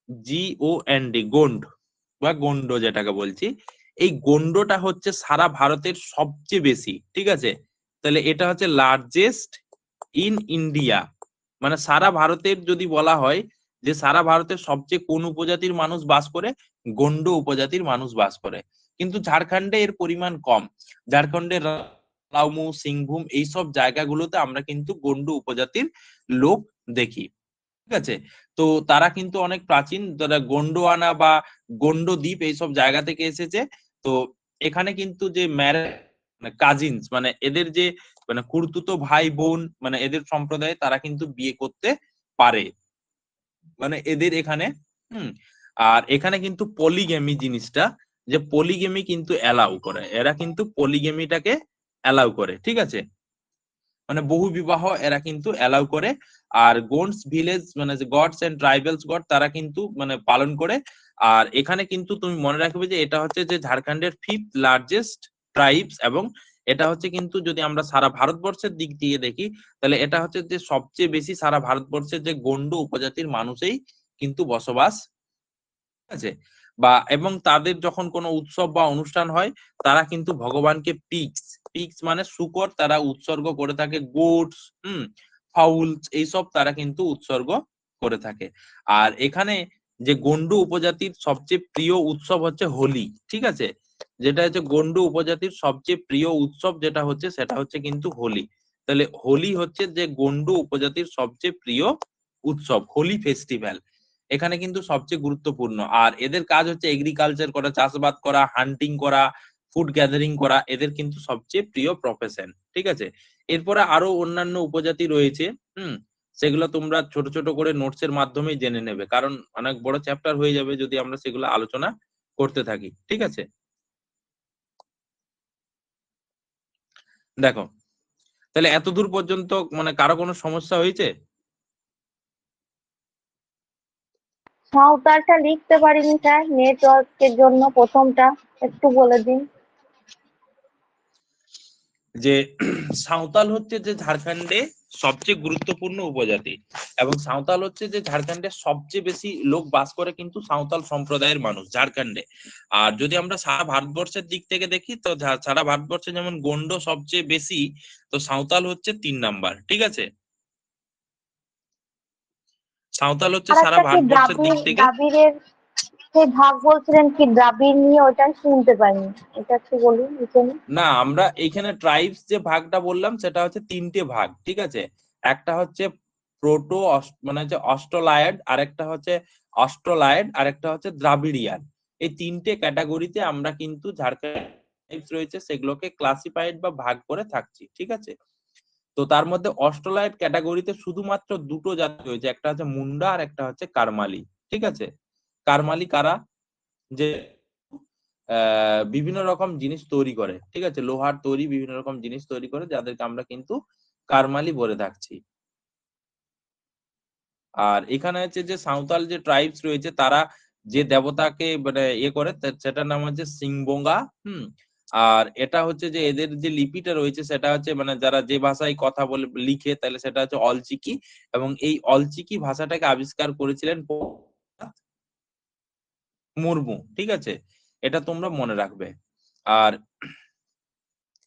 GOND, গন্ড বা গন্ড যেটাকে বলছি, এই গন্ডটা হচ্ছে সারা ভারতের সবচেয়ে বেশি। ঠিক আছে, তাহলে এটা হচ্ছে লার্জেস্ট ইন ইন্ডিয়া। মানে সারা ভারতের যদি বলা হয় যে সারা ভারতের সবচেয়ে কোন উপজাতির মানুষ বাস করে, গন্ড উপজাতির মানুষ বাস করে। কিন্তু ঝাড়খণ্ডে এর পরিমাণ কম। ঝাড়খণ্ডের লাউমু, সিংভূম এইসব জায়গাগুলোতে আমরা কিন্তু গন্ড উপজাতির লোক দেখি। ঠিক আছে, তো তারা কিন্তু অনেক প্রাচীন, তারা গোন্ডোয়ানা বা গোন্ড দ্বীপ এইসব জায়গা থেকে এসেছে। তো এখানে কিন্তু যে কাজিনস মানে এদের যে মানে খুড়তুতো ভাই বোন মানে এদের সম্প্রদায়ে তারা কিন্তু বিয়ে করতে পারে, মানে এদের এখানে। আর এখানে কিন্তু পলিগেমি জিনিসটা, যে পলিগেমি কিন্তু অ্যালাউ করে, এরা কিন্তু পলিগেমিটাকে অ্যালাউ করে। ঠিক আছে, মানে বহু বিবাহ এরা কিন্তু অ্যালাউ করে। আর গোন্ডস ভিলেজ মানে যে গডস এন্ড ট্রাইবালস গড তারা কিন্তু মানে পালন করে। আর এখানে কিন্তু তুমি মনে রাখবে যে এটা হচ্ছে যে ঝাড়খণ্ডের 5th লার্জেস্ট ট্রাইবস। এবং এটা হচ্ছে কিন্তু যদি আমরা সারা ভারতবর্ষের দিক দিয়ে দেখি তাহলে এটা হচ্ছে যে সবচেয়ে বেশি সারা ভারতবর্ষের যে গন্ড উপজাতির মানুষই কিন্তু বসবাস আছে। বা এবং তাদের যখন কোনো উৎসব বা অনুষ্ঠান হয় তারা কিন্তু ভগবানকে পিগস, পিগস মানে শূকর, তারা উৎসর্গ করে থাকে। গোটস, ফাউলস এইসব তারা কিন্তু উৎসর্গ করে থাকে। আর এখানে যে গন্ডু উপজাতির সবচেয়ে প্রিয় উৎসব হচ্ছে হোলি। ঠিক আছে, যেটা হচ্ছে গন্ডু উপজাতির সবচেয়ে প্রিয় উৎসব যেটা হচ্ছে সেটা হচ্ছে কিন্তু হোলি। তাহলে হোলি হচ্ছে যে গন্ডু উপজাতির সবচেয়ে প্রিয় উৎসব, হোলি ফেস্টিভ্যাল এখানে কিন্তু সবচেয়ে গুরুত্বপূর্ণ। আর এদের কাজ হচ্ছে এগ্রিকালচার করা, চাষাবাদ করা, হান্টিং করা, ফুড গ্যাদারিং করা এদের কিন্তু সবচেয়ে প্রিয় প্রফেশন। ঠিক আছে, এরপরে আরো অন্যান্য উপজাতি রয়েছে, সেগুলো তোমরা ছোট ছোট করে নোটস এর মাধ্যমে জেনে নেবে, কারণ অনেক বড় চ্যাপ্টার হয়ে যাবে যদি আমরা সেগুলো আলোচনা করতে থাকি। ঠিক আছে, দেখো তাহলে এতদূর পর্যন্ত মানে কারো কোনো সমস্যা হয়েছে? সাঁওতালটা লিখতে পারিনি স্যার, নেটওয়ার্কের জন্য প্রথমটা একটু বলে দিন। যে সাঁওতাল হচ্ছে যে ঝাড়খণ্ডে সবচেয়ে গুরুত্বপূর্ণ উপজাতি, এবং সাঁওতাল হচ্ছে যে ঝাড়খণ্ডে সবচেয়ে বেশি লোক বাস করে কিন্তু সাঁওতাল সম্প্রদায়ের মানুষ ঝাড়খণ্ডে। আর যদি আমরা সারা ভারতবর্ষের দিক থেকে দেখি তো সারা ভারতবর্ষে যেমন গন্ড সবচেয়ে বেশি, তো সাঁওতাল হচ্ছে 3 নাম্বার। ঠিক আছে, সাঁওতাল হচ্ছে আর সারা একটা কি ভারতবর্ষের দিক থেকে। দ্রাবিড়ের সেই ভাগ বলছিলেন, কি দ্রাবিড় নিয়ে, ওটা শুনতে পাইনি, এটা একটু বলুন এখানে। না, আমরা এইখানে ট্রাইবস যে ভাগটা বললাম সেটা হচ্ছে 3টে ভাগ। ঠিক আছে, একটা হচ্ছে প্রোটো মানে হচ্ছে অস্ট্রোলায়েড, আরেকটা হচ্ছে অস্ট্রোলায়েড, আরেকটা হচ্ছে দ্রাবিড়িয়ান। এই 3টে ক্যাটাগরিতে আমরা কিন্তু ঝাড়খণ্ড রয়েছে সেগুলোকে ক্লাসিফাইড বা ভাগ করে থাকছি। ঠিক আছে, তো তার মধ্যে অস্ট্রোলায়েড ক্যাটাগরিতে শুধুমাত্র 2টো জাতি রয়েছে, একটা হচ্ছে মুন্ডা আর একটা হচ্ছে কারমালি। ঠিক আছে, কারমালি কারা? যে বিভিন্ন রকম জিনিস তৈরি করে। ঠিক আছে, লোহার তৈরি বিভিন্ন রকম জিনিস তৈরি করে, যাদেরকে আমরা কিন্তু কারমালি বলে থাকছি। আর এখানে হচ্ছে যে সাঁওতাল যে ট্রাইবস রয়েছে তারা যে দেবতাকে মানে করে সেটার নাম হচ্ছে সিংবোঙ্গা। আর এটা হচ্ছে যে এদের যে লিপিটা রয়েছে সেটা হচ্ছে মানে যারা যে ভাষায় কথা বলে লিখে তাহলে সেটা হচ্ছে অলচিকি, এবং এই অলচিকি ভাষাটাকে আবিষ্কার করেছিলেন মুর্মু। ঠিক আছে, এটা তোমরা মনে রাখবে। আর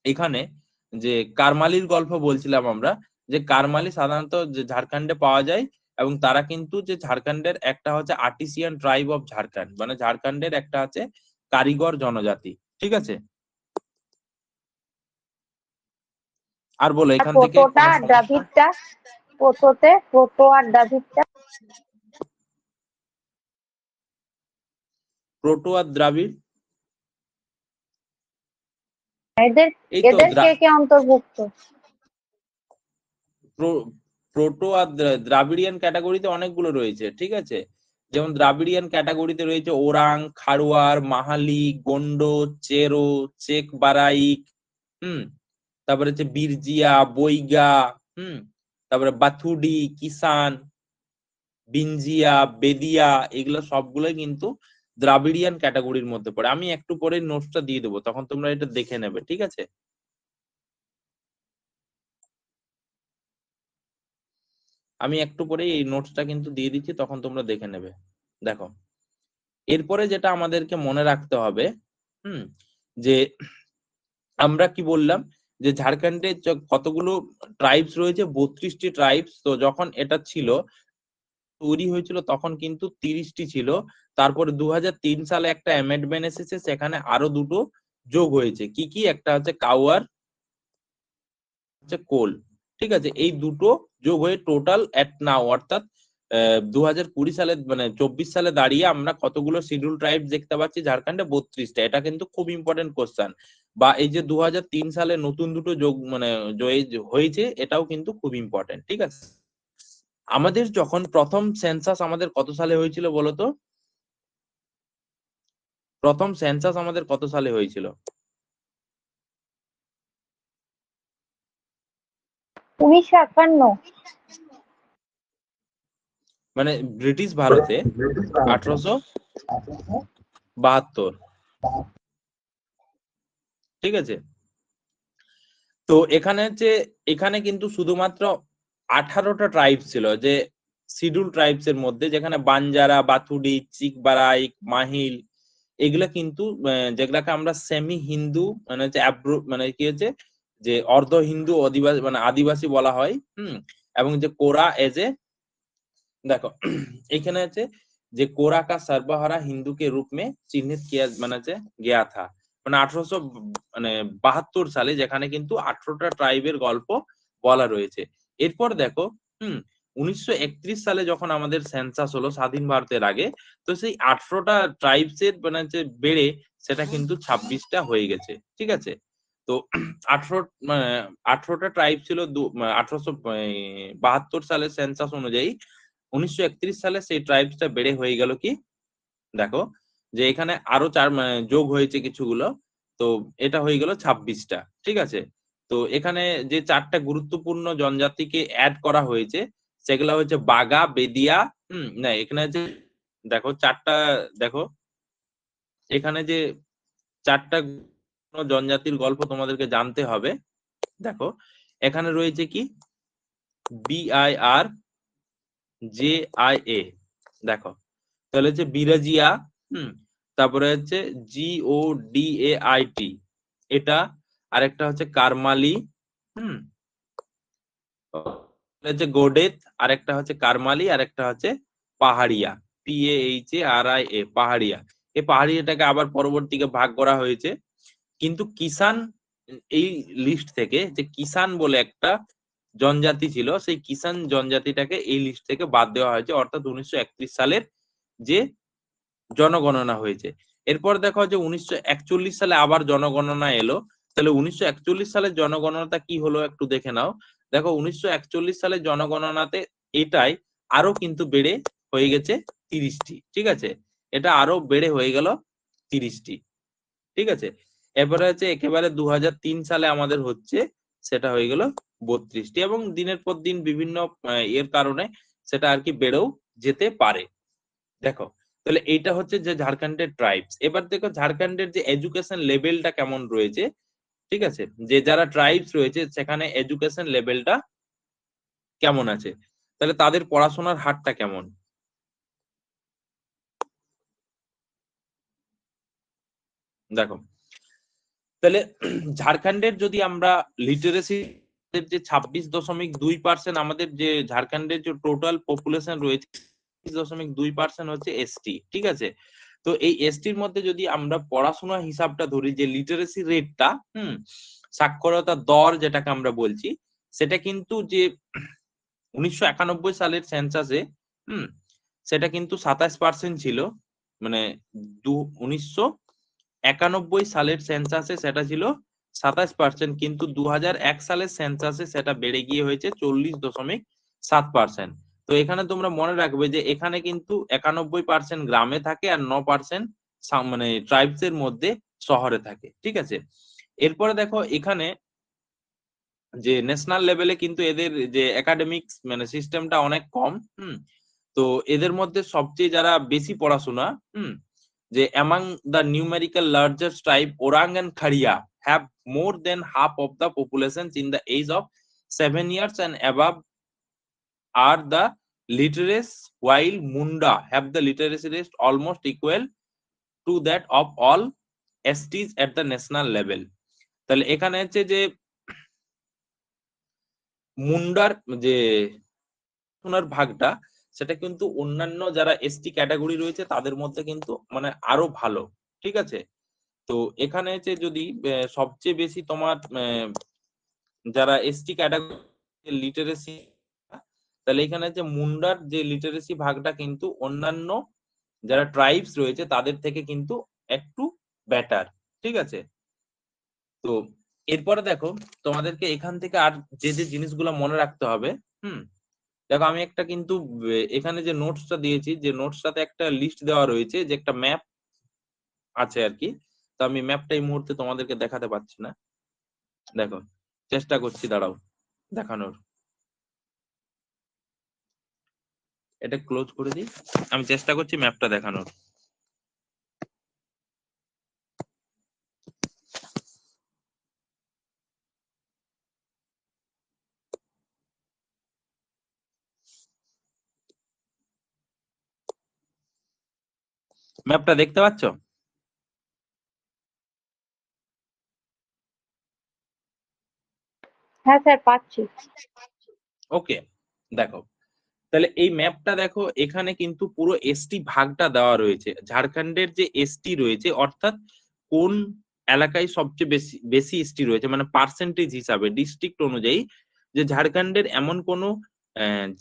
এখানে যে কারমালির গল্প বলছিলাম আমরা, যে কারমালি সাধারণত যে ঝাড়খণ্ডে পাওয়া যায়, এবং তারা কিন্তু যে ঝাড়খণ্ডের একটা হচ্ছে আর্টিসিয়ান ট্রাইব অফ ঝাড়খণ্ড, মানে ঝাড়খণ্ডের একটা আছে কারিগর জনজাতি। ঠিক আছে, আর বলো এখান থেকে প্রোটোটা কোনো আর সমস্যা? দ্রাবিড়টা, প্রোটো আর দ্রাবিড়টা। প্রোটো আর দ্রাবিড়, এদের এই তো এদের কে কে অন্তর্ভুক্ত? প্রোটো আর দ্রাবিড়িয়ান ক্যাটাগরিতে অনেকগুলো রয়েছে। ঠিক আছে, যেমন দ্রাবিড়িয়ান ক্যাটাগরিতে রয়েছে ওরাং, খারোয়ার, মাহালি, গোন্ড, চেরো, চেক বারাইক, তারপরে হচ্ছে বিরজিয়া, বইগা, তারপরে বাথুডি, কিষান, বিনজিয়া, বেদিয়া, এগুলো সবগুলোই কিন্তু দ্রাবিড়িয়ান ক্যাটাগরির মধ্যে পড়ে। আমি একটু পরে নোটসটা দিয়ে দেবো, তখন তোমরা এটা দেখে নেবে। ঠিক আছে, আমি একটু পরে এই নোটসটা কিন্তু দিয়ে দিচ্ছি, তখন তোমরা দেখে নেবে। দেখো এরপরে যেটা আমাদেরকে মনে রাখতে হবে, যে আমরা কি বললাম যে ঝাড়খণ্ডে কতগুলো ট্রাইবস রয়েছে, 32টি ট্রাইবস। তো যখন এটা ছিল তৈরি হয়েছিল তখন কিন্তু 30টি ছিল। তারপরে 2003 সালে একটা অ্যামেন্ডমেন্ট এসেছে, সেখানে আরো 2টো যোগ হয়েছে। কি কি? একটা হচ্ছে কাওয়ার, হচ্ছে কোল। ঠিক আছে, এই দুটো যোগ হয়ে টোটাল এট নাও অর্থাৎ 2020 সালে মানে 24 সালে দাঁড়িয়ে আমরা কতগুলো শিডিউল ট্রাইব দেখতে পাচ্ছি ঝাড়খণ্ডে? 32টা। এটা কিন্তু খুব ইম্পর্টেন্ট কোশ্চেন। বা এই যে 2003 সালে নতুন দুটো যোগ মানে হয়েছে, এটাও কিন্তু খুব ইম্পর্টেন্ট। ঠিক আছে, আমাদের যখন প্রথম সেন্সাস আমাদের কত সালে হয়েছিল বলতো? প্রথম সেন্সাস আমাদের কত সালে হয়েছিল? 1951। মানে ব্রিটিশ ভারতে 1872। ঠিক আছে, তো এখানে হচ্ছে এখানে কিন্তু শুধুমাত্র 18টা ট্রাইব ছিল যে শিডিউল ট্রাইবস এর মধ্যে, যেখানে বাঞ্জারা, বাথুডি, চিকবারাইক, মাহিল, এগুলা কিন্তু যেগুলাকে আমরা সেমি হিন্দু মানে হচ্ছে মানে কি হচ্ছে যে अर्ध हिंदू आदिवासी মানে আদিবাসী বলা হয়। এবং যে কোরা এজ এ, দেখো এখানে আছে যে कोरा का सर्वहारा हिंदू के रूप में चिन्हित किया মানে যে গিয়া থা, মানে 1872 সালে, যেখানে কিন্তু 18টা ট্রাইবের গল্প বলা রয়েছে। এরপর দেখো 1931 সালে যখন আমাদের সেন্সাস হলো স্বাধীন ভারতের আগে, তো সেই 18টা ট্রাইবস এর মানে যে বেড়ে সেটা কিন্তু 26টা হয়ে গেছে, ঠিক আছে। তো 18টা ট্রাইব ছিল 1872 সালের সেন্সাস অনুযায়ী। 1931 সালে সেই ট্রাইবসটা বেড়ে হয়ে গেল কি, দেখো যে এখানে আরো যোগ হয়েছে কিছুগুলো, তো এটা হয়ে গেল 26টা, ঠিক আছে। তো এখানে যে 4টা গুরুত্বপূর্ণ জনজাতিকে অ্যাড করা হয়েছে সেগুলো হচ্ছে বাগা, বেদিয়া, না এখানে যে দেখো 4টা, দেখো এখানে যে 4টা জনজাতির গল্প তোমাদেরকে জানতে হবে। দেখো এখানে রয়েছে কি BIRJIA, দেখো তাহলে হচ্ছে বিরাজিয়া, তারপরে হচ্ছে GODAIT এটা, আরেকটা হচ্ছে কারমালি, হুম হচ্ছে গোডেত, আরেকটা হচ্ছে কারমালি, আরেকটা হচ্ছে পাহাড়িয়া, PAHARIA, পাহাড়িয়া। এই পাহাড়িয়াটাকে আবার পরবর্তীকে ভাগ করা হয়েছে। কিন্তু কিষান, এই লিস্ট থেকে যে কিষান বলে একটা জনজাতি ছিল, সেই কিষান জনজাতিটাকে এই লিস্ট থেকে বাদ দেওয়া হয়েছে, অর্থাৎ 1931 সালের যে জনগণনা হয়েছে। এরপর দেখো যে 1941 সালে আবার জনগণনা এলো। তাহলে 1941 সালের জনগণনাটা কি হলো একটু দেখে নাও। দেখো 1941 সালের জনগণনাতে এটাই আরো কিন্তু বেড়ে হয়ে গেছে 30টি, ঠিক আছে। এটা আরো বেড়ে হয়ে গেল 30টি, ঠিক আছে। এরপরে হচ্ছে একেবারে 2003 সালে আমাদের হচ্ছে সেটা হয়ে গেল 32টি, এবং দিনের পর দিন বিভিন্ন এর কারণে সেটা আর কি বেড়েও যেতে পারে। দেখো তাহলে এইটা হচ্ছে যে ঝাড়খণ্ডের ট্রাইবস। এবার দেখো ঝাড়খণ্ডের যে এডুকেশন লেভেলটা কেমন রয়েছে, ঠিক আছে, যে যারা ট্রাইবস রয়েছে সেখানে এডুকেশন লেভেলটা কেমন আছে, তাহলে তাদের পড়াশোনার হারটা কেমন। দেখো তাহলে ঝাড়খণ্ডের যদি আমরা লিটারেসি যে 26.2%, আমাদের যে ঝাড়খণ্ডের যে টোটাল পপুলেশন রয়েছে 26.2% হচ্ছে এসটি, ঠিক আছে। তো এই এসটির মধ্যে যদি আমরা পড়াশোনা হিসাবটা ধরি, যে লিটারেসি রেটটা, সাক্ষরতা দর যেটাকে আমরা বলছি, সেটা কিন্তু যে 1991 সালের সেন্সাসে সেটা কিন্তু 27% ছিল, মানে 1991 সালের সেন্সাসে সেটা ছিল 27%, কিন্তু 2001 সালের সেন্সাসে সেটা বেড়ে গিয়ে হয়েছে 40.7%। তো এখানে তোমরা মনে রাখবে যে এখানে কিন্তু 91% গ্রামে থাকে আর 9% মানে ট্রাইবস এর মধ্যে শহরে থাকে, ঠিক আছে। এরপরে দেখো এখানে যে ন্যাশনাল লেভেলে কিন্তু এদের যে একাডেমিক্স মানে সিস্টেমটা অনেক কম, তো এদের মধ্যে সবচেয়ে যারা বেশি পড়াশোনা, যে among the numerical largest tribe, Orang and Kharia have more than half of the population in the age of 7 years and above are the literate, while Munda have the literacy rate almost equal to that of all STs at the national level। তাহলে এখানে হচ্ছে যে মুন্ডার যে পড়াশোনার ভাগটা, সেটা কিন্তু অন্যান্য যারা এসটি ক্যাটাগরি রয়েছে তাদের মধ্যে কিন্তু মানে আরো ভালো, ঠিক আছে। তো এখানে হচ্ছে যদি সবচেয়ে বেশি তোমার যারা এসটি ক্যাটাগরি লিটারেসি, তাহলে এখানে যে মুন্ডার যে লিটারেসি ভাগটা কিন্তু অন্যান্য যারা ট্রাইবস রয়েছে তাদের থেকে কিন্তু একটু বেটার, ঠিক আছে। তো এরপরে দেখো তোমাদেরকে এখান থেকে আর যে যে জিনিসগুলো মনে রাখতে হবে, দেখো আমি একটা কিন্তু এখানে যে নোটসটা দিয়েছি, যে নোটসটাতে একটা লিস্ট দেওয়া রয়েছে, যে একটা ম্যাপ আছে আর কি। তো আমি ম্যাপটা এই মুহূর্তে তোমাদেরকে দেখাতে পাচ্ছি না, দেখো চেষ্টা করছি, দাঁড়াও দেখানোর, এটা ক্লোজ করে দিই, আমি চেষ্টা করছি ম্যাপটা দেখানোর। ম্যাপটা দেখতে পাচ্ছ? হ্যাঁ স্যার পাচ্ছি। ওকে, দেখো তাহলে এই ম্যাপটা দেখো, এখানে কিন্তু পুরো এসটি ভাগটা দেওয়া রয়েছে। ঝাড়খণ্ডের যে এসটি রয়েছে, অর্থাৎ কোন এলাকায় সবচেয়ে বেশি বেশি এসটি রয়েছে, মানে পার্সেন্টেজ হিসাবে ডিস্ট্রিক্ট অনুযায়ী, যে ঝাড়খণ্ডের এমন কোনো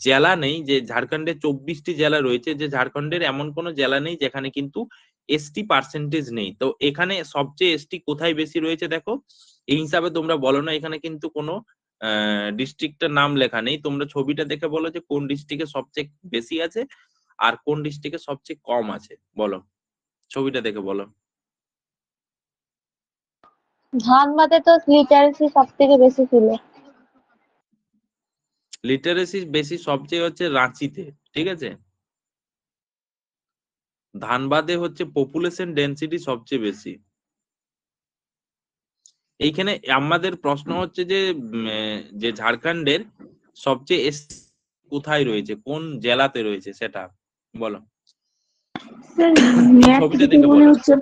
জেলা নেই, যে ঝাড়খণ্ডে 24টি জেলা রয়েছে, যে ঝাড়খণ্ডের এমন কোনো জেলা নেই যেখানে কিন্তু এসটি পার্সেন্টেজ নেই। তো এখানে সবচেয়ে এসটি কোথায় বেশি রয়েছে দেখো, এই হিসাবে তোমরা বলো না, এখানে কিন্তু কোনো ডিস্ট্রিক্টের নাম লেখা নেই, তোমরা ছবিটা দেখে বলো যে কোন ডিস্ট্রিক্টে সবচেয়ে বেশি আছে আর কোন ডিস্ট্রিক্টে সবচেয়ে কম আছে, বলো, ছবিটা দেখে বলো। ধানবাদে তো লিটারেসি সব থেকে বেশি ছিল। লিটারেসি বেশি সবচেয়ে হচ্ছে রাঁচিতে, ঠিক আছে। ধানবাদে হচ্ছে পপুলেশন ডেনসিটি সবচেয়ে বেশি। এইখানে আমাদের প্রশ্ন হচ্ছে যে যে ঝাড়খণ্ডের সবচেয়ে কোথায় রয়েছে, কোন জেলাতে রয়েছে, সেটা বলো। স্যার ম্যাপটা ছবিটা দেখে দেখে মনে বলো। হচ্ছে,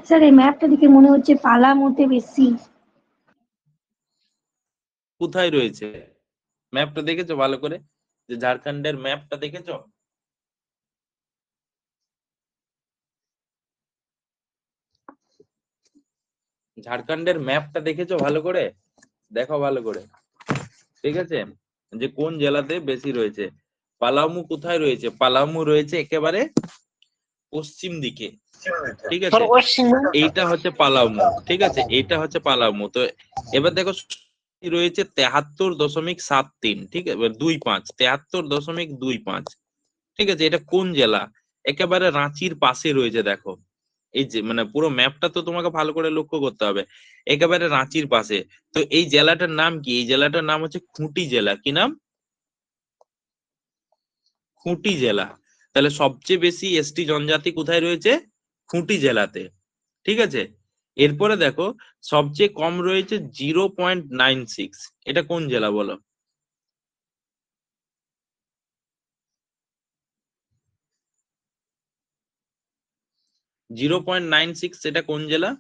স্যার এই ম্যাপটা দেখে মনে হচ্ছে পালামোতে বেশি। কোথায় রয়েছে, ম্যাপটা দেখেছো ভালো করে, যে ঝাড়খণ্ডের ম্যাপটা দেখেছো? ঝাড়খণ্ডের ম্যাপটা দেখেছো ভালো করে, দেখো ভালো করে, ঠিক আছে, যে কোন জেলাতে বেশি রয়েছে। পালামু কোথায় রয়েছে, পালামু রয়েছে একেবারে পশ্চিম দিকে, ঠিক আছে, এইটা হচ্ছে পালামু, ঠিক আছে, এইটা হচ্ছে পালামু। তো এবার দেখো রয়েছে 73.73, ঠিক আছে, 25, 73.25, ঠিক আছে, এটা কোন জেলা, একেবারে রাঁচির পাশে রয়েছে, দেখো এই যে মানে পুরো ম্যাপটা তো তোমাকে ভালো করে লক্ষ্য করতে হবে, একেবারে রাঁচির পাশে। তো এই জেলাটার নাম কি, এই জেলাটার নাম হচ্ছে খুঁটি জেলা। কি নাম? খুঁটি জেলা। তাহলে সবচেয়ে বেশি এসটি জনজাতি কোথায় রয়েছে? খুঁটি জেলাতে, ঠিক আছে। এরপরে দেখো সবচেয়ে কম রয়েছে 0.96, এটা কোন জেলা বলো? 0.96 এটা কোন জেলা?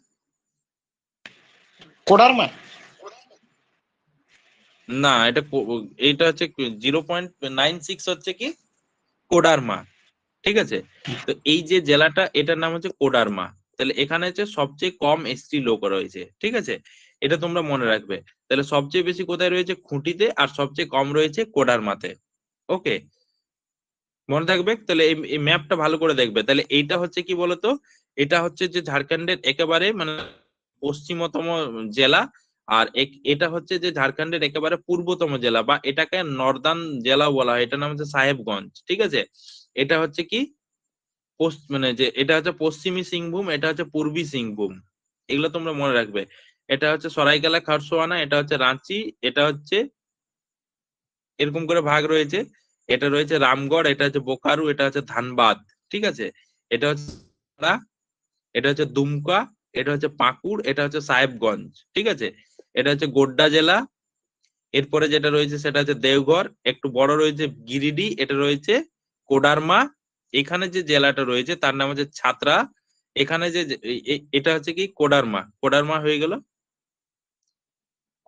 কোডারমা। না, এটা হচ্ছে 0.96 হচ্ছে কি কোডারমা, ঠিক আছে। তো এই যে জেলাটা, এটার নাম হচ্ছে কোডারমা। তাহলে এখানে হচ্ছে সবচেয়ে কম এসটি লোক রয়েছে, ঠিক আছে, এটা তোমরা মনে রাখবে। তাহলে সবচেয়ে বেশি কোথায় রয়েছে? খুঁটিতে, আর সবচেয়ে কম রয়েছে কোডারমাতে। ওকে, মনে থাকবে। তাহলে এই ম্যাপটা ভালো করে দেখবে। তাহলে এইটা হচ্ছে কি বলতো, এটা হচ্ছে যে ঝাড়খণ্ডের একেবারে মানে পশ্চিমতম জেলা, আর এটা হচ্ছে যে ঝাড়খণ্ডের একেবারে পূর্বতম জেলা, বা এটাকে নর্দার্ন জেলা বলা হয়, এটার নাম হচ্ছে সাহেবগঞ্জ, ঠিক আছে। এটা হচ্ছে কি মানে যে এটা হচ্ছে পশ্চিমী সিংভূম, এটা হচ্ছে পূর্বী সিংভূম, এগুলো তোমরা মনে রাখবে। এটা হচ্ছে সরাইকেলা খারসোয়ানা, এটা হচ্ছে রাঁচি, এটা হচ্ছে এরকম করে ভাগ রয়েছে, এটা রয়েছে রামগড়, এটা হচ্ছে বোকারো, এটা হচ্ছে ধানবাদ, ঠিক আছে, এটা হচ্ছে এটা হচ্ছে দুমকা, এটা হচ্ছে পাকুড়, এটা হচ্ছে সাহেবগঞ্জ, ঠিক আছে, এটা হচ্ছে গোড্ডা জেলা। এরপরে যেটা রয়েছে সেটা হচ্ছে দেওঘর, একটু বড় রয়েছে গিরিডি, এটা রয়েছে কোডারমা। এখানে যে জেলাটা রয়েছে তার নাম হচ্ছে ছাত্রা। এখানে যে এটা হচ্ছে কি কোডারমা, কোডারমা হয়ে গেল।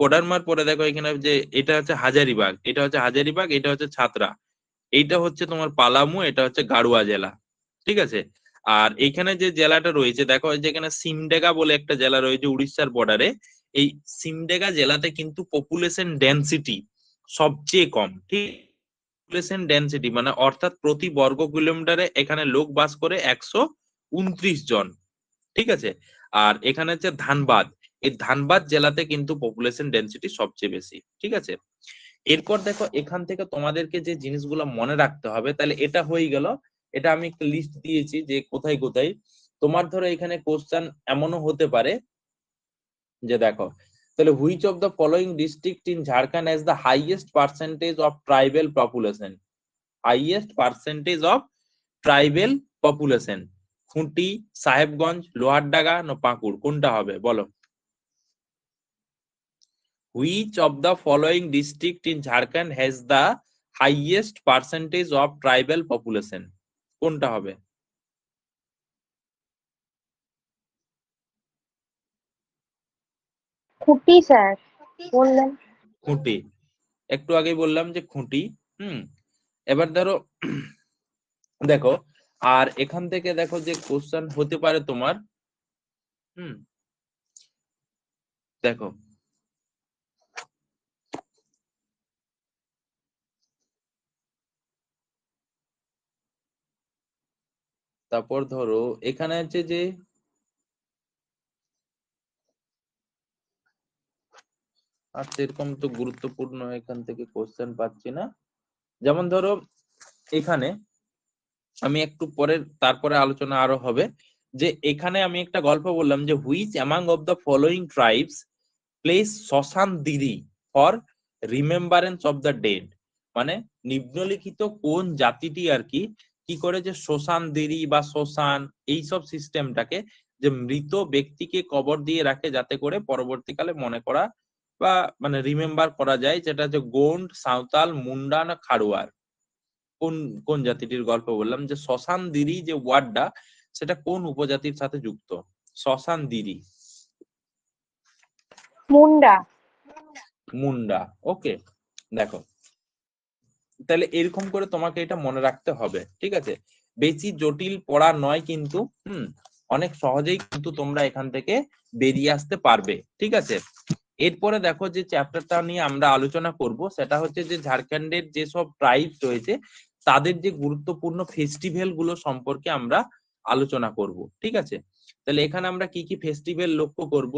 কোডারমার পরে দেখো এখানে যে এটা হচ্ছে হাজারিবাগ, এটা হচ্ছে হাজারিবাগ, এটা হচ্ছে ছাত্রা, এইটা হচ্ছে তোমার পালামু, এটা হচ্ছে গাড়ুয়া জেলা, ঠিক আছে। আর এখানে যে জেলাটা রয়েছে দেখো, এই যে এখানে সিমডেগা বলে একটা জেলা রয়েছে উড়িষ্যার বর্ডারে, এই সিমডেগা জেলাতে কিন্তু পপুলেশন ডেনসিটি সবচেয়ে কম, ঠিক, পপুলেশন ডেনসিটি মানে অর্থাৎ প্রতি বর্গ কিলোমিটারে এখানে লোক বাস করে 129 জন, ঠিক আছে। আর এখানে হচ্ছে ধানবাদ, এই ধানবাদ জেলাতে কিন্তু পপুলেশন ডেনসিটি সবচেয়ে বেশি, ঠিক আছে। এরপর দেখো এখান থেকে তোমাদেরকে যে জিনিসগুলো মনে রাখতে হবে, তাহলে এটা হয়ে গেল, এটা আমি একটা লিস্ট দিয়েছি যে কোথায় কোথায়। তোমার ধরো এখানে কোশ্চেন এমনও হতে পারে যে দেখো, তাহলে which of the following district in Jharkhand has the highest percentage of tribal population, highest percentage of tribal population, খুঁটি, সাহেবগঞ্জ, লোহারডাঙ্গা না পাকুড়, কোনটা হবে বলো? Which of the following district in Jharkhand has the highest percentage of tribal population? কোনটা হবে? খুঁটি sir বললেন। খুঁটি, একটু আগে বললাম যে খুঁটি। হুম, এবার ধরো দেখো, আর এখান থেকে দেখো যে কোশ্চেন হতে পারে তোমার, হুম, দেখো তারপর ধরো এখানে আছে যে আর সেরকম তো গুরুত্বপূর্ণ এখান থেকে কোশ্চেন পাচ্ছি না। যেমন ধরো এখানে আমি একটু পরে তারপরে আলোচনা আরো হবে, যে এখানে আমি একটা গল্প বললাম যে which among of the following tribes place শ্মশান দিদি for remembrance of the dead. মানে নিম্নলিখিত কোন জাতিটি আর কি কি করে যে শ্মশান দিদি বা শ্মশান এইসব সিস্টেমটাকে, যে মৃত ব্যক্তিকে কবর দিয়ে রাখে যাতে করে পরবর্তীকালে মনে করা বা মানে রিমেম্বার করা যায়, যেটা হচ্ছে গোন্ড, সাঁওতাল, মুন্ডা না খাড়ুয়ার। কোন কোন জাতিটির গল্প বললাম, যে শ্মশান দিদি যে ওয়ার্ডটা সেটা কোন উপজাতির সাথে যুক্ত? শ্মশান দিদি, মুন্ডা। মুন্ডা। ওকে, দেখো তাহলে এরকম করে তোমাকে এটা মনে রাখতে হবে, ঠিক আছে? বেশি জটিল পড়া নয় কিন্তু, অনেক সহজেই কিন্তু তোমরা এখান থেকে বেরিয়ে আসতে পারবে, ঠিক আছে? এরপরে দেখো যে চ্যাপ্টারটা নিয়ে আমরা আলোচনা করব সেটা হচ্ছে যে ঝাড়খণ্ডের যেসব ট্রাইবস রয়েছে তাদের যে গুরুত্বপূর্ণ ফেস্টিভ্যাল গুলো সম্পর্কে আমরা আলোচনা করব, ঠিক আছে? তাহলে এখানে আমরা কি কি ফেস্টিভ্যাল লক্ষ্য করব,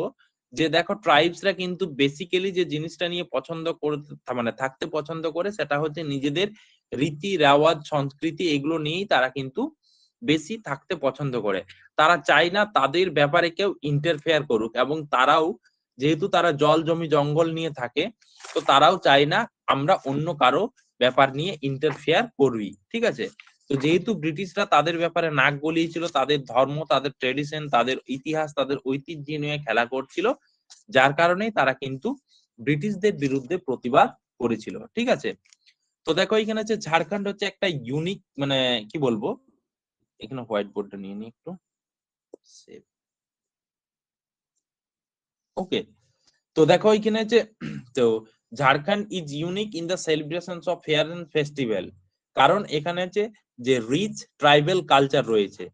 যে দেখো ট্রাইবসরা কিন্তু বেসিক্যালি যে জিনিসটা নিয়ে পছন্দ করতে মানে থাকতে পছন্দ করে সেটা হচ্ছে নিজেদের রীতি রেওয়াজ সংস্কৃতি এগুলো নিয়েই তারা কিন্তু বেশি থাকতে পছন্দ করে। তারা চায় না তাদের ব্যাপারে কেউ ইন্টারফেয়ার করুক, এবং তারাও যেহেতু তারা জল জমি জঙ্গল নিয়ে থাকে তো তারাও চায় না আমরা অন্য কারো ব্যাপার নিয়ে ইন্টারফেয়ার করবি, ঠিক আছে? তো যেহেতু ব্রিটিশরা তাদের ব্যাপারে নাক গলিয়েছিল, তাদের ধর্ম, তাদের ট্রেডিশন, তাদের ইতিহাস, তাদের ঐতিহ্য নিয়ে খেলা করছিল, যার কারণেই তারা কিন্তু ব্রিটিশদের বিরুদ্ধে প্রতিবাদ করেছিল, ঠিক আছে? তো দেখো এখানে হচ্ছে ঝাড়খণ্ড হচ্ছে একটা ইউনিক মানে কি বলবো, এখানে হোয়াইট বোর্ডটা নিয়ে নিই একটু। ওকে, তো দেখো এখানে যে তো Jharkhand is unique in the celebrations of fair and festival, কারণ এখানে হচ্ছে যে রিচ ট্রাইবেল কালচার রয়েছে।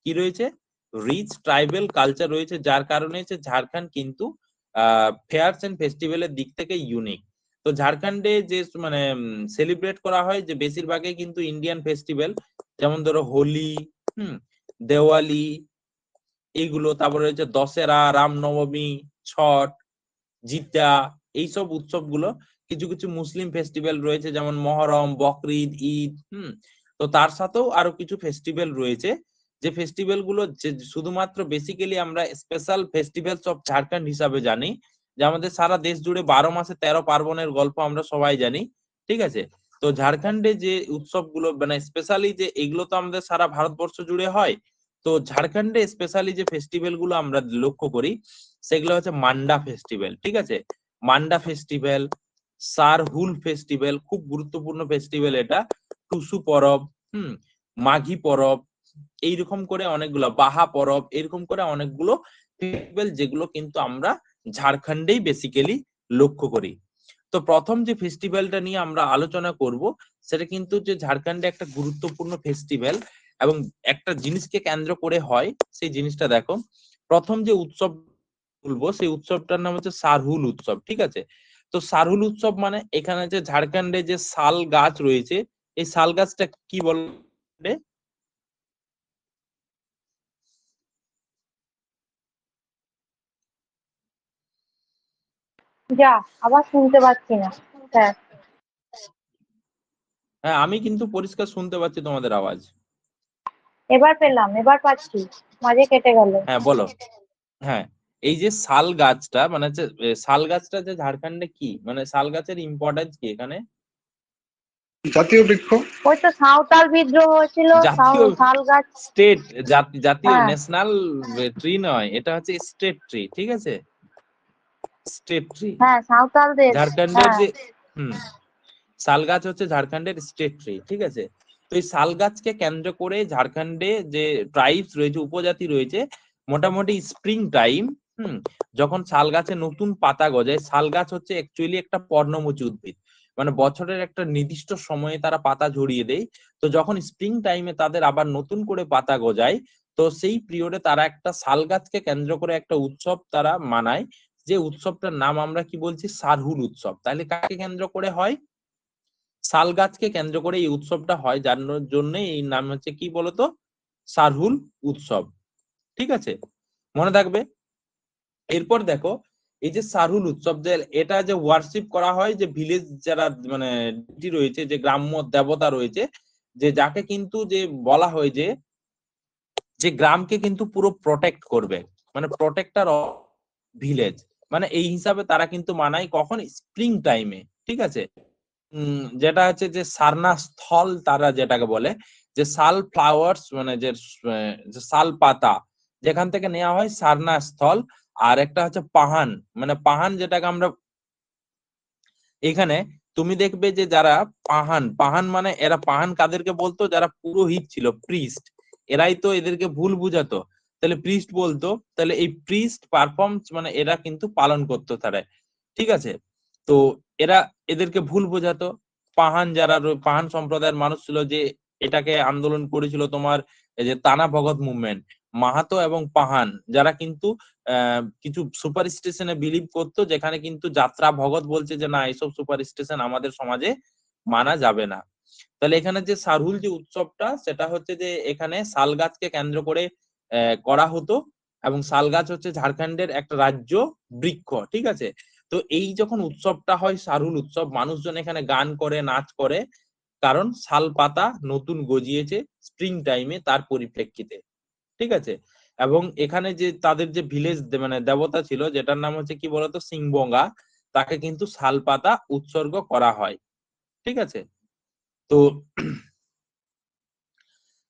কি রয়েছে? রিচ ট্রাইবেল কালচার রয়েছে, যার কারণে হচ্ছে ঝাড়খণ্ড কিন্তু ফেয়ারস এন্ড ফেস্টিভ্যালের দিক থেকে ইউনিক। তো ঝাড়খণ্ডে যে মানে সেলিব্রেট করা হয় যে বেশিরভাগই কিন্তু ইন্ডিয়ান ফেস্টিভ্যাল, যেমন ধরো হোলি, দেওয়ালি এইগুলো, তারপরে হচ্ছে দশেরা, রামনবমী, ছট, জিতা, এইসব উৎসবগুলো। কিছু কিছু মুসলিম ফেস্টিভ্যাল রয়েছে যেমন মহরম, বকরিদ, ঈদ, তো তার সাথেও আরো কিছু ফেস্টিভ্যাল রয়েছে, যে ফেস্টিভ্যাল গুলো যে শুধুমাত্র বেসিক্যালি আমরা স্পেশাল ফেস্টিভ্যালস অফ ঝাড়খণ্ড হিসাবে জানি, যে আমাদের সারা দেশ জুড়ে 12 মাসে 13 পার্বণের গল্প আমরা সবাই জানি, ঠিক আছে? তো ঝাড়খণ্ডে যে উৎসবগুলো মানে স্পেশালি যে এগুলো তো আমাদের সারা ভারতবর্ষ জুড়ে হয়, তো ঝাড়খণ্ডে স্পেশালি যে ফেস্টিভ্যাল গুলো আমরা লক্ষ্য করি সেগুলো হচ্ছে মান্ডা ফেস্টিভ্যাল, ঠিক আছে? মান্ডা ফেস্টিভ্যাল, সারহুল ফেস্টিভ্যাল, খুব গুরুত্বপূর্ণ ফেস্টিভ্যাল এটা, টুসু পরব, মাঘী পরব, এইরকম করে অনেকগুলো, বাহা পরব, এরকম করে অনেকগুলো ফেস্টিভ্যাল যেগুলো কিন্তু আমরা ঝাড়খণ্ডেই বেসিক্যালি লক্ষ্য করি। তো প্রথম যে ফেস্টিভ্যালটা নিয়ে আমরা আলোচনা করব সেটা কিন্তু যে ঝাড়খণ্ডে একটা গুরুত্বপূর্ণ ফেস্টিভ্যাল এবং একটা জিনিসকে কেন্দ্র করে হয়, সেই জিনিসটা দেখো। প্রথম যে উৎসব বলবো সেই উৎসবটার নাম হচ্ছে সারহুল উৎসব, ঠিক আছে? তো সারহুল উৎসব মানে এখানে যে ঝাড়খণ্ডে যে শাল গাছ রয়েছে, এই শাল গাছটা কি বলে? যা, আবার শুনতে পাচ্ছি না স্যার। হ্যাঁ, আমি কিন্তু পরিষ্কার শুনতে পাচ্ছি তোমাদের আওয়াজ। এবার পেলাম, এবার পাচ্ছি, মাঝে কেটে গেল। হ্যাঁ বলো। হ্যাঁ, এই যে শাল গাছটা মানে হচ্ছে শাল গাছটা যে ঝাড়খণ্ডে কি মানে শাল গাছের ইম্পর্টেন্স কি এখানে? জাতীয় বৃক্ষ। ওই তো সাঁওতাল বিদ্রোহ হয়েছিল, জাতীয় শাল গাছ। স্টেট জাতীয় হ্যাঁ ন্যাশনাল ট্রি নয়, এটা হচ্ছে স্টেট ট্রি, ঠিক আছে? স্টেট ট্রি হ্যাঁ, সাঁওতালদের। ঝাড়খণ্ডের হ্যাঁ যে শাল গাছ হচ্ছে ঝাড়খণ্ডের স্টেট ট্রি, ঠিক আছে? তো এই শাল গাছকে কেন্দ্র করে ঝাড়খণ্ডে যে ট্রাইবস রয়েছে, উপজাতি রয়েছে, মোটামুটি স্প্রিং টাইম, যখন শাল গাছে নতুন পাতা গজায়, শাল গাছ হচ্ছে অ্যাকচুয়ালি একটা পর্ণমোচী উদ্ভিদ, মানে বছরের একটা নির্দিষ্ট সময়ে তারা পাতা ঝরিয়ে দেয়। তো যখন স্প্রিং টাইমে তাদের আবার নতুন করে পাতা গজায়, তো সেই পিরিয়ডে তারা একটা শাল গাছকে কেন্দ্র করে একটা উৎসব তারা মানায়, যে উৎসবটার নাম আমরা কি বলছি? সারহুল উৎসব। তাহলে কাকে কেন্দ্র করে হয়? শাল গাছকে কেন্দ্র করে এই উৎসবটা হয়, যার জন্য এই নাম হচ্ছে কি বলতো? সারহুল উৎসব। ঠিক আছে, মনে থাকবে। এরপর দেখো এই যে সারহুল উৎসব, যে এটা যে ওয়ার্শিপ করা হয়, যে ভিলেজ যারা মানে রয়েছে, যে গ্রাম্য দেবতা রয়েছে, যে যাকে কিন্তু যে বলা হয় যে গ্রামকে কিন্তু পুরো প্রোটেক্ট করবে, মানে প্রোটেক্টর অফ ভিলেজ, মানে এই হিসাবে তারা কিন্তু মানায় কখন, স্প্রিং টাইমে। ঠিক আছে, যেটা হচ্ছে যে সারনা স্থল তারা যেটাকে বলে, যে সাল ফ্লাওয়ার্স, মানে যে সাল পাতা যেখান থেকে নেওয়া হয় সারনা স্থল। আর একটা হচ্ছে পাহান, মানে পাহান যেটাকে আমরা এখানে তুমি দেখবে যে যারা পাহান, পাহান মানে এরা পাহান কাদেরকে বলতো, যারা পুরোহিত ছিল, প্রিস্ট, এরাই তো এদেরকে ভুল বুঝাতো, তাহলে প্রিস্ট বলতো, তাহলে এই প্রিস্ট পারফর্মস মানে এরা কিন্তু পালন করতো তারা। ঠিক আছে, তো এরা এদেরকে ভুল বোঝাতো। পাহান যারা পাহান সম্প্রদায়ের মানুষ ছিল, যে এটাকে আন্দোলন করেছিল তোমার এই যে তানা ভগত মুভমেন্ট, মাহাতো এবং পাহান, যারা কিন্তু কিছু সুপার স্টেশনে বিলিভ করতো, যেখানে কিন্তু যাত্রা ভগত বলছে যে না, এইসব সুপার স্টেশন আমাদের সমাজে মানা যাবে না। তাহলে এখানে যে সারহুল যে উৎসবটা, সেটা হচ্ছে যে এখানে শাল গাছকে কেন্দ্র করে করা হতো, এবং শাল গাছ হচ্ছে ঝাড়খণ্ডের একটা রাজ্য বৃক্ষ। ঠিক আছে, তো এই যখন উৎসবটা হয় সারহুল উৎসব, মানুষজন এখানে গান করে, নাচ করে, কারণ শাল পাতা নতুন গজিয়েছে স্প্রিং টাইমে, তার পরিপ্রেক্ষিতে। ঠিক আছে, এবং এখানে যে তাদের যে ভিলেজ মানে দেবতা ছিল, যেটার নাম হচ্ছে কি বলতো, সিংবঙ্গা, তাকে কিন্তু শাল পাতা উৎসর্গ করা হয়। ঠিক আছে, তো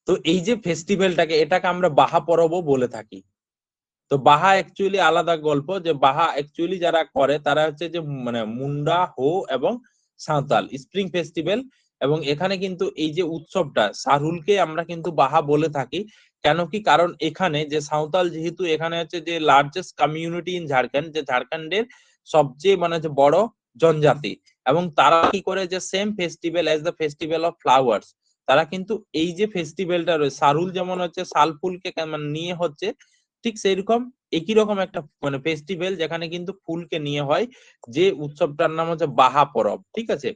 তো এই যে ফেস্টিভ্যালটাকে, এটাকে আমরা বাহা পরবও বলে থাকি। তো বাহা অ্যাকচুয়ালি আলাদা গল্প, যে বাহা অ্যাকচুয়ালি যারা করে তারা হচ্ছে যে মানে মুন্ডা, হো এবং সাঁওতাল স্প্রিং ফেস্টিভ্যাল। এবং এখানে কিন্তু এই যে উৎসবটা সারহুলকে আমরা কিন্তু বাহা বলে থাকি। কেন কি, কারণ এখানে যে সাঁওতাল, যেহেতু এখানে হচ্ছে যে লার্জেস্ট কমিউনিটি ইন ঝাড়খণ্ড, যে ঝাড়খণ্ডের সবচেয়ে মানে যে বড় জনজাতি, এবং তারা কি করে, যে same festival as the festival of flowers, তারা কিন্তু এই যে ফেস্টিভ্যালটা রয়েছে, সারহুল যেমন হচ্ছে শাল ফুলকে মানে নিয়ে হচ্ছে, ঠিক সেইরকম একই রকম একটা মানে ফেস্টিভ্যাল, যেখানে কিন্তু ফুলকে নিয়ে হয়, যে উৎসবটার নাম হচ্ছে বাহা পরব। ঠিক আছে,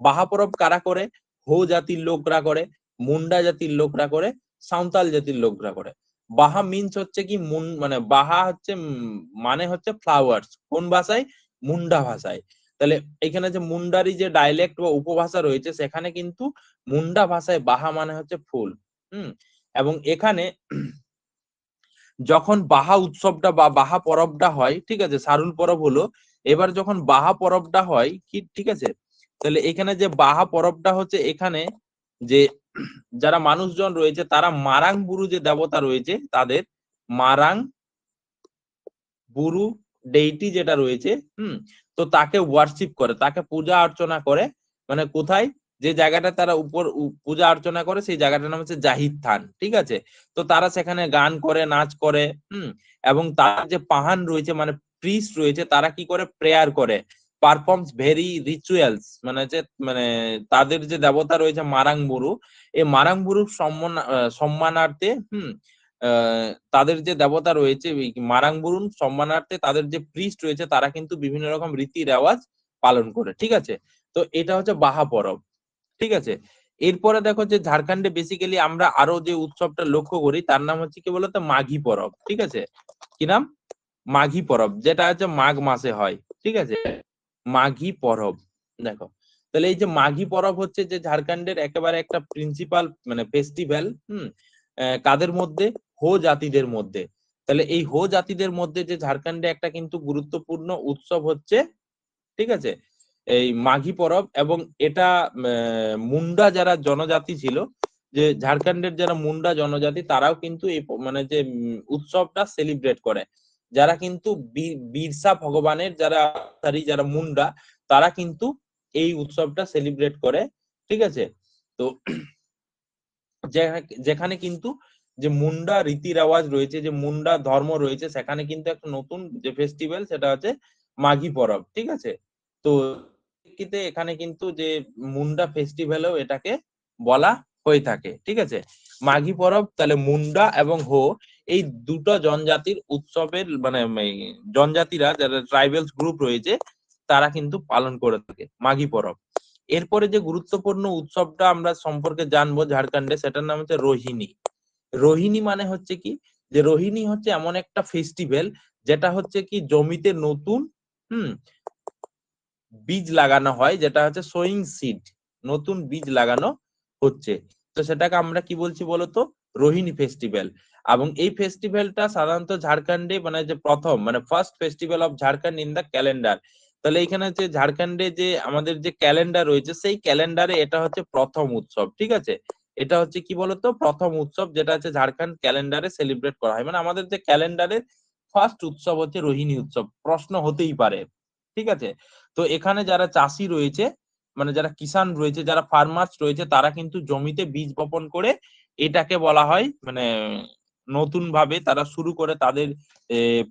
বাহা পরব কারা করে, হো জাতির লোকরা করে, মুন্ডা জাতির লোকরা করে, সাঁওতাল জাতির লোকরা করে। বাহা মিন্স হচ্ছে কি, মানে বাহা হচ্ছে মানে হচ্ছে ফ্লাওয়ার্স, কোন ভাষায়, মুন্ডা ভাষায়। তাহলে এখানে যে মুন্ডারি যে ডায়ালেক্ট বা উপভাষা রয়েছে, সেখানে কিন্তু মুন্ডা ভাষায় বাহা মানে হচ্ছে ফুল। এবং এখানে যখন বাহা উৎসবটা বা বাহা পরবটা হয়, ঠিক আছে, সারুল পরব হলো, এবার যখন বাহা পরবটা হয় কি, ঠিক আছে, তাহলে এখানে যে বাহা পরবটা হচ্ছে, এখানে যে যারা মানুষজন রয়েছে, তারা মারাং বুরু যে দেবতা রয়েছে, তাদের মারাং বুরু ডেইটি যেটা রয়েছে, তো তাকে ওয়ার্শিপ করে, তাকে পূজা অর্চনা করে। মানে কোথায়, যে জায়গাটা তারা উপর পূজা অর্চনা করে, সেই জায়গাটার নাম হচ্ছে জাহিদ থান। ঠিক আছে, তো তারা সেখানে গান করে, নাচ করে, এবং তার যে পাহান রয়েছে, মানে প্রিস্ট রয়েছে, তারা কি করে, প্রেয়ার করে, পারফর্মস ভেরি রিচুয়ালস, মানে যে মানে তাদের যে দেবতা রয়েছে মারাং বুরু, এই মারাং বুরুর সম্মানার্থে তাদের যে দেবতা রয়েছে মারাংবুরুন সম্মানার্থে, তাদের যে প্রিস্ট রয়েছে, তারা কিন্তু বিভিন্ন রকম রীতি রেওয়াজ পালন করে। ঠিক আছে, তো এটা হচ্ছে বাহা পরব। ঠিক আছে, এরপরে দেখো যে ঝাড়খণ্ডে বেসিক্যালি আমরা আরো যে উৎসবটা লক্ষ্য করি, তার নাম হচ্ছে কি বলতো, মাঘী পরব। ঠিক আছে, কি নাম, মাঘী পরব, যেটা হচ্ছে মাঘ মাসে হয়। ঠিক আছে, মাঘী পরব। দেখো, তাহলে এই যে মাঘী পরব হচ্ছে যে ঝাড়খণ্ডের একেবারে একটা প্রিন্সিপাল মানে ফেস্টিভ্যাল, কাদের মধ্যে, হো জাতিদের মধ্যে। তাহলে এই হো জাতিদের মধ্যে যে ঝাড়খণ্ডে একটা কিন্তু গুরুত্বপূর্ণ উৎসব হচ্ছে, ঠিক আছে, এই মাঘী পরব। এবং এটা মুন্ডা যারা জনজাতি ছিল, যে ঝাড়খণ্ডের যারা মুন্ডা জনজাতি, তারাও কিন্তু এই মানে যে উৎসবটা সেলিব্রেট করে। যারা কিন্তু বিরসা ভগবানের যারা মুন্ডা, তারা কিন্তু এই উৎসবটা সেলিব্রেট করে। ঠিক আছে, তো যেখানে কিন্তু যে মুন্ডা রীতি রেওয়াজ রয়েছে, যে মুন্ডা ধর্ম রয়েছে, সেখানে কিন্তু একটা নতুন যে ফেস্টিভ্যাল, সেটা হচ্ছে মাঘী পরব। ঠিক আছে, তো এখানে কিন্তু যে মুন্ডা ফেস্টিভ্যালও এটাকে বলা হয়ে থাকে। ঠিক আছে, মাঘী পরব, তাহলে মুন্ডা এবং হো, এই দুটো জনজাতির উৎসবের মানে জনজাতিরা যারা ট্রাইবালস গ্রুপ রয়েছে, তারা কিন্তু পালন করে থাকে মাঘী পরব। এরপরে যে গুরুত্বপূর্ণ উৎসবটা আমরা সম্পর্কে জানবো ঝাড়খণ্ডে, সেটার নাম হচ্ছে রোহিণী। রোহিণী মানে হচ্ছে কি, যে রোহিণী হচ্ছে এমন একটা ফেস্টিভ্যাল যেটা হচ্ছে কি জমিতে নতুন বীজ লাগানো হয়, যেটা হচ্ছে সোয়িং সিড, নতুন বীজ লাগানো হচ্ছে। তো সেটাকে আমরা কি বলছি বলতো, রোহিণী ফেস্টিভ্যাল। এবং এই ফেস্টিভ্যালটা সাধারণত ঝাড়খণ্ডে মানে যে প্রথম মানে first festival of Jharkhand in the calendar. তাহলে এখানে যে ঝাড়খণ্ডে যে আমাদের যে ক্যালেন্ডার রয়েছে সেই ক্যালেন্ডারে এটা হচ্ছে প্রথম উৎসব, ঠিক আছে। এটা হচ্ছে কি বলতো প্রথম উৎসব, যেটা হচ্ছে ঝাড়খণ্ড ক্যালেন্ডারে সেলিব্রেট করা হয়। মানে আমাদের যে ক্যালেন্ডারের ফার্স্ট উৎসব হচ্ছে রোহিণী উৎসব, প্রশ্ন হতেই পারে, ঠিক আছে। তো এখানে যারা চাষি রয়েছে, মানে যারা কিষান রয়েছে, যারা ফার্মার্স রয়েছে, তারা কিন্তু জমিতে বীজ বপন করে এটাকে বলা হয় মানে নতুন ভাবে তারা শুরু করে তাদের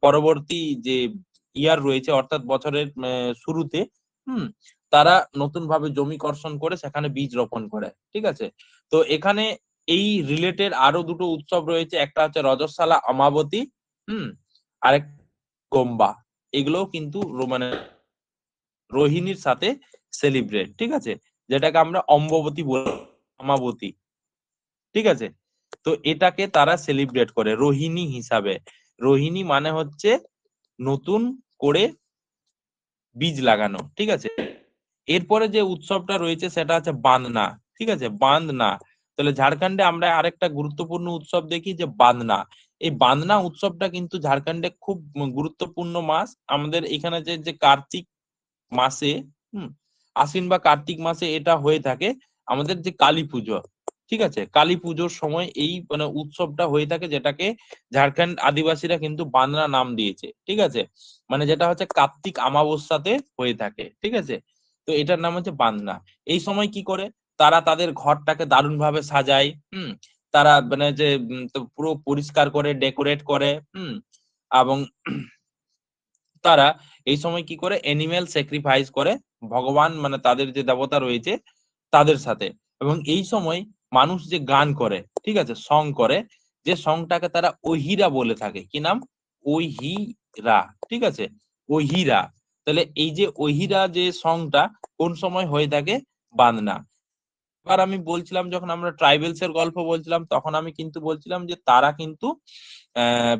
পরবর্তী যে ইয়ার রয়েছে অর্থাৎ বছরের শুরুতে তারা নতুন ভাবে জমি কর্ষণ করে সেখানে বীজ রোপণ করে, ঠিক আছে। তো এখানে এই রিলেটেড আরো দুটো উৎসব রয়েছে, একটা হচ্ছে রজস্বালা অমাবতী, আরেক গোম্বা। এগুলোও কিন্তু মানে রোহিণীর সাথে সেলিব্রেট, ঠিক আছে, যেটাকে আমরা অম্ববতী বলি, অমাবতী, ঠিক আছে। তো এটাকে তারা সেলিব্রেট করে রোহিণী হিসাবে। রোহিণী মানে হচ্ছে নতুন করে বীজ লাগানো, ঠিক আছে। এরপরে যে উৎসবটা রয়েছে সেটা হচ্ছে বান্দনা, ঠিক আছে, বান্দনা। তাহলে ঝাড়খণ্ডে আমরা আরেকটা গুরুত্বপূর্ণ উৎসব দেখি যে বান্দনা। এই বান্দনা উৎসবটা কিন্তু ঝাড়খণ্ডে খুব গুরুত্বপূর্ণ মাস। আমাদের এখানে যে কার্তিক মাসে আশ্বিন বা কার্তিক মাসে এটা হয়ে থাকে আমাদের যে কালী পুজো, ঠিক আছে, কালী পুজোর সময় এই মানে উৎসবটা হয়ে থাকে, যেটাকে ঝাড়খণ্ড আদিবাসীরা কিন্তু বান্দনা নাম দিয়েছে, ঠিক আছে। মানে যেটা হচ্ছে কার্তিক অমাবস্যাতে হয়ে থাকে, ঠিক আছে। তো এটার নাম হচ্ছে বান্দনা। এই সময় কি করে তারা তাদের ঘরটাকে দারুণ ভাবে সাজায়, তারা মানে যে তো পুরো পরিষ্কার করে ডেকোরেট করে, এবং তারা এই সময় কি করে এনিম্যাল স্যাক্রিফাইস করে ভগবান মানে তাদের যে দেবতা রয়েছে তাদের সাথে। এবং এই সময় মানুষ যে গান করে, ঠিক আছে, সং করে, যে সংটাকে তারা ওহিরা বলে থাকে। কি নাম? ওহিরা, ঠিক আছে, ওহিরা। তাহলে এই যে ওহিরা যে সংটা কোন সময় হয়ে থাকে? বান্দনা। এবার আমি বলছিলাম যখন আমরা ট্রাইবেলস এর গল্প বলছিলাম তখন আমি কিন্তু বলছিলাম যে তারা কিন্তু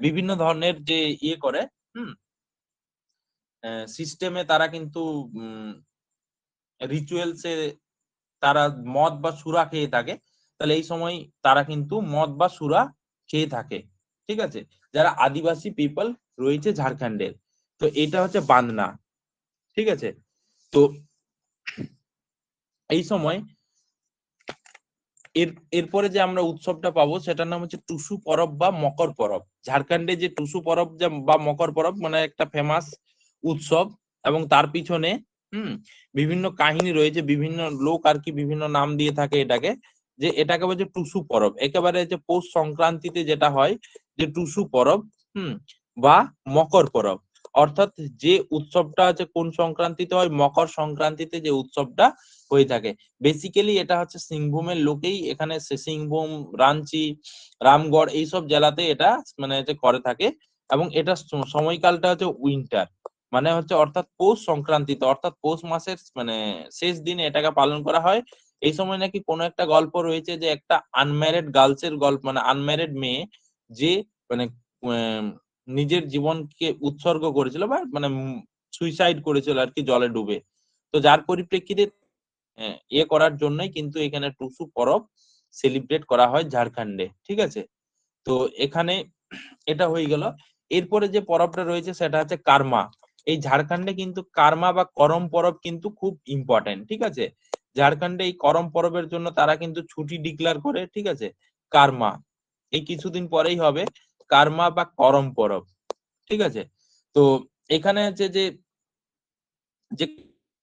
বিভিন্ন ধরনের যে ইয়ে করে সিস্টেমে তারা কিন্তু রিচুয়ালসে তারা মদ বা সুরা খেয়ে থাকে। তাহলে এই সময় তারা কিন্তু মদ বা সুরা খেয়ে থাকে, ঠিক আছে, যারা আদিবাসী পিপল রয়েছে ঝাড়খণ্ডের। তো এটা হচ্ছে বান্দনা, ঠিক আছে। তো এই সময় এরপরে যে আমরা উৎসবটা পাবো সেটার নাম হচ্ছে টুসু পরব বা মকর পরব। ঝাড়খণ্ডে যে টুসু পরব বা মকর পরব মানে একটা ফেমাস উৎসব, এবং তার পিছনে বিভিন্ন কাহিনী রয়েছে, বিভিন্ন লোক আর কি বিভিন্ন নাম দিয়ে থাকে এটাকে, যে এটাকে বলছে টুসু পরব। একেবারে যে পৌষ সংক্রান্তিতে যেটা হয় যে টুসু পরব বা মকর পরব, অর্থাৎ যে উৎসবটা হচ্ছে কোন সংক্রান্তিতে হয়? মকর সংক্রান্তিতে যে উৎসবটা হয়ে থাকে। বেসিক্যালি এটা হচ্ছে সিংভূমের লোকেই এখানে সিংভূম, রাঞ্চি, রামগড় এইসব জেলাতে এটা মানে করে থাকে। এবং এটা সময়কালটা হচ্ছে উইন্টার, মানে হচ্ছে অর্থাৎ পৌষ সংক্রান্তিতে, অর্থাৎ পৌষ মাসের মানে শেষ দিনে এটাকে পালন করা হয়। এই সময় নাকি কোনো একটা গল্প রয়েছে যে একটা আনম্যারিড গার্লস এর গল্প, মানে আনম্যারিড মেয়ে যে মানে নিজের জীবনকে উৎসর্গ করেছিল বা মানে সুইসাইড করেছিল আর কি জলে ডুবে। তো যার পরিপ্রেক্ষিতে ইয়ে করার জন্যই কিন্তু এখানে টুসু পরব সেলিব্রেট করা হয় ঝাড়খণ্ডে, ঠিক আছে। তো এখানে এটা হয়ে গেল। এরপরে যে পরবটা রয়েছে সেটা হচ্ছে কার্মা। এই ঝাড়খণ্ডে কিন্তু কার্মা বা করম পরব কিন্তু খুব ইম্পর্টেন্ট, ঠিক আছে। ঝাড়খণ্ডে এই করম পরবের জন্য তারা কিন্তু ছুটি ডিক্লেয়ার করে, ঠিক আছে। কার্মা এই কিছুদিন পরেই হবে, কার্মা বা করম পরব, ঠিক আছে। তো এখানে হচ্ছে যে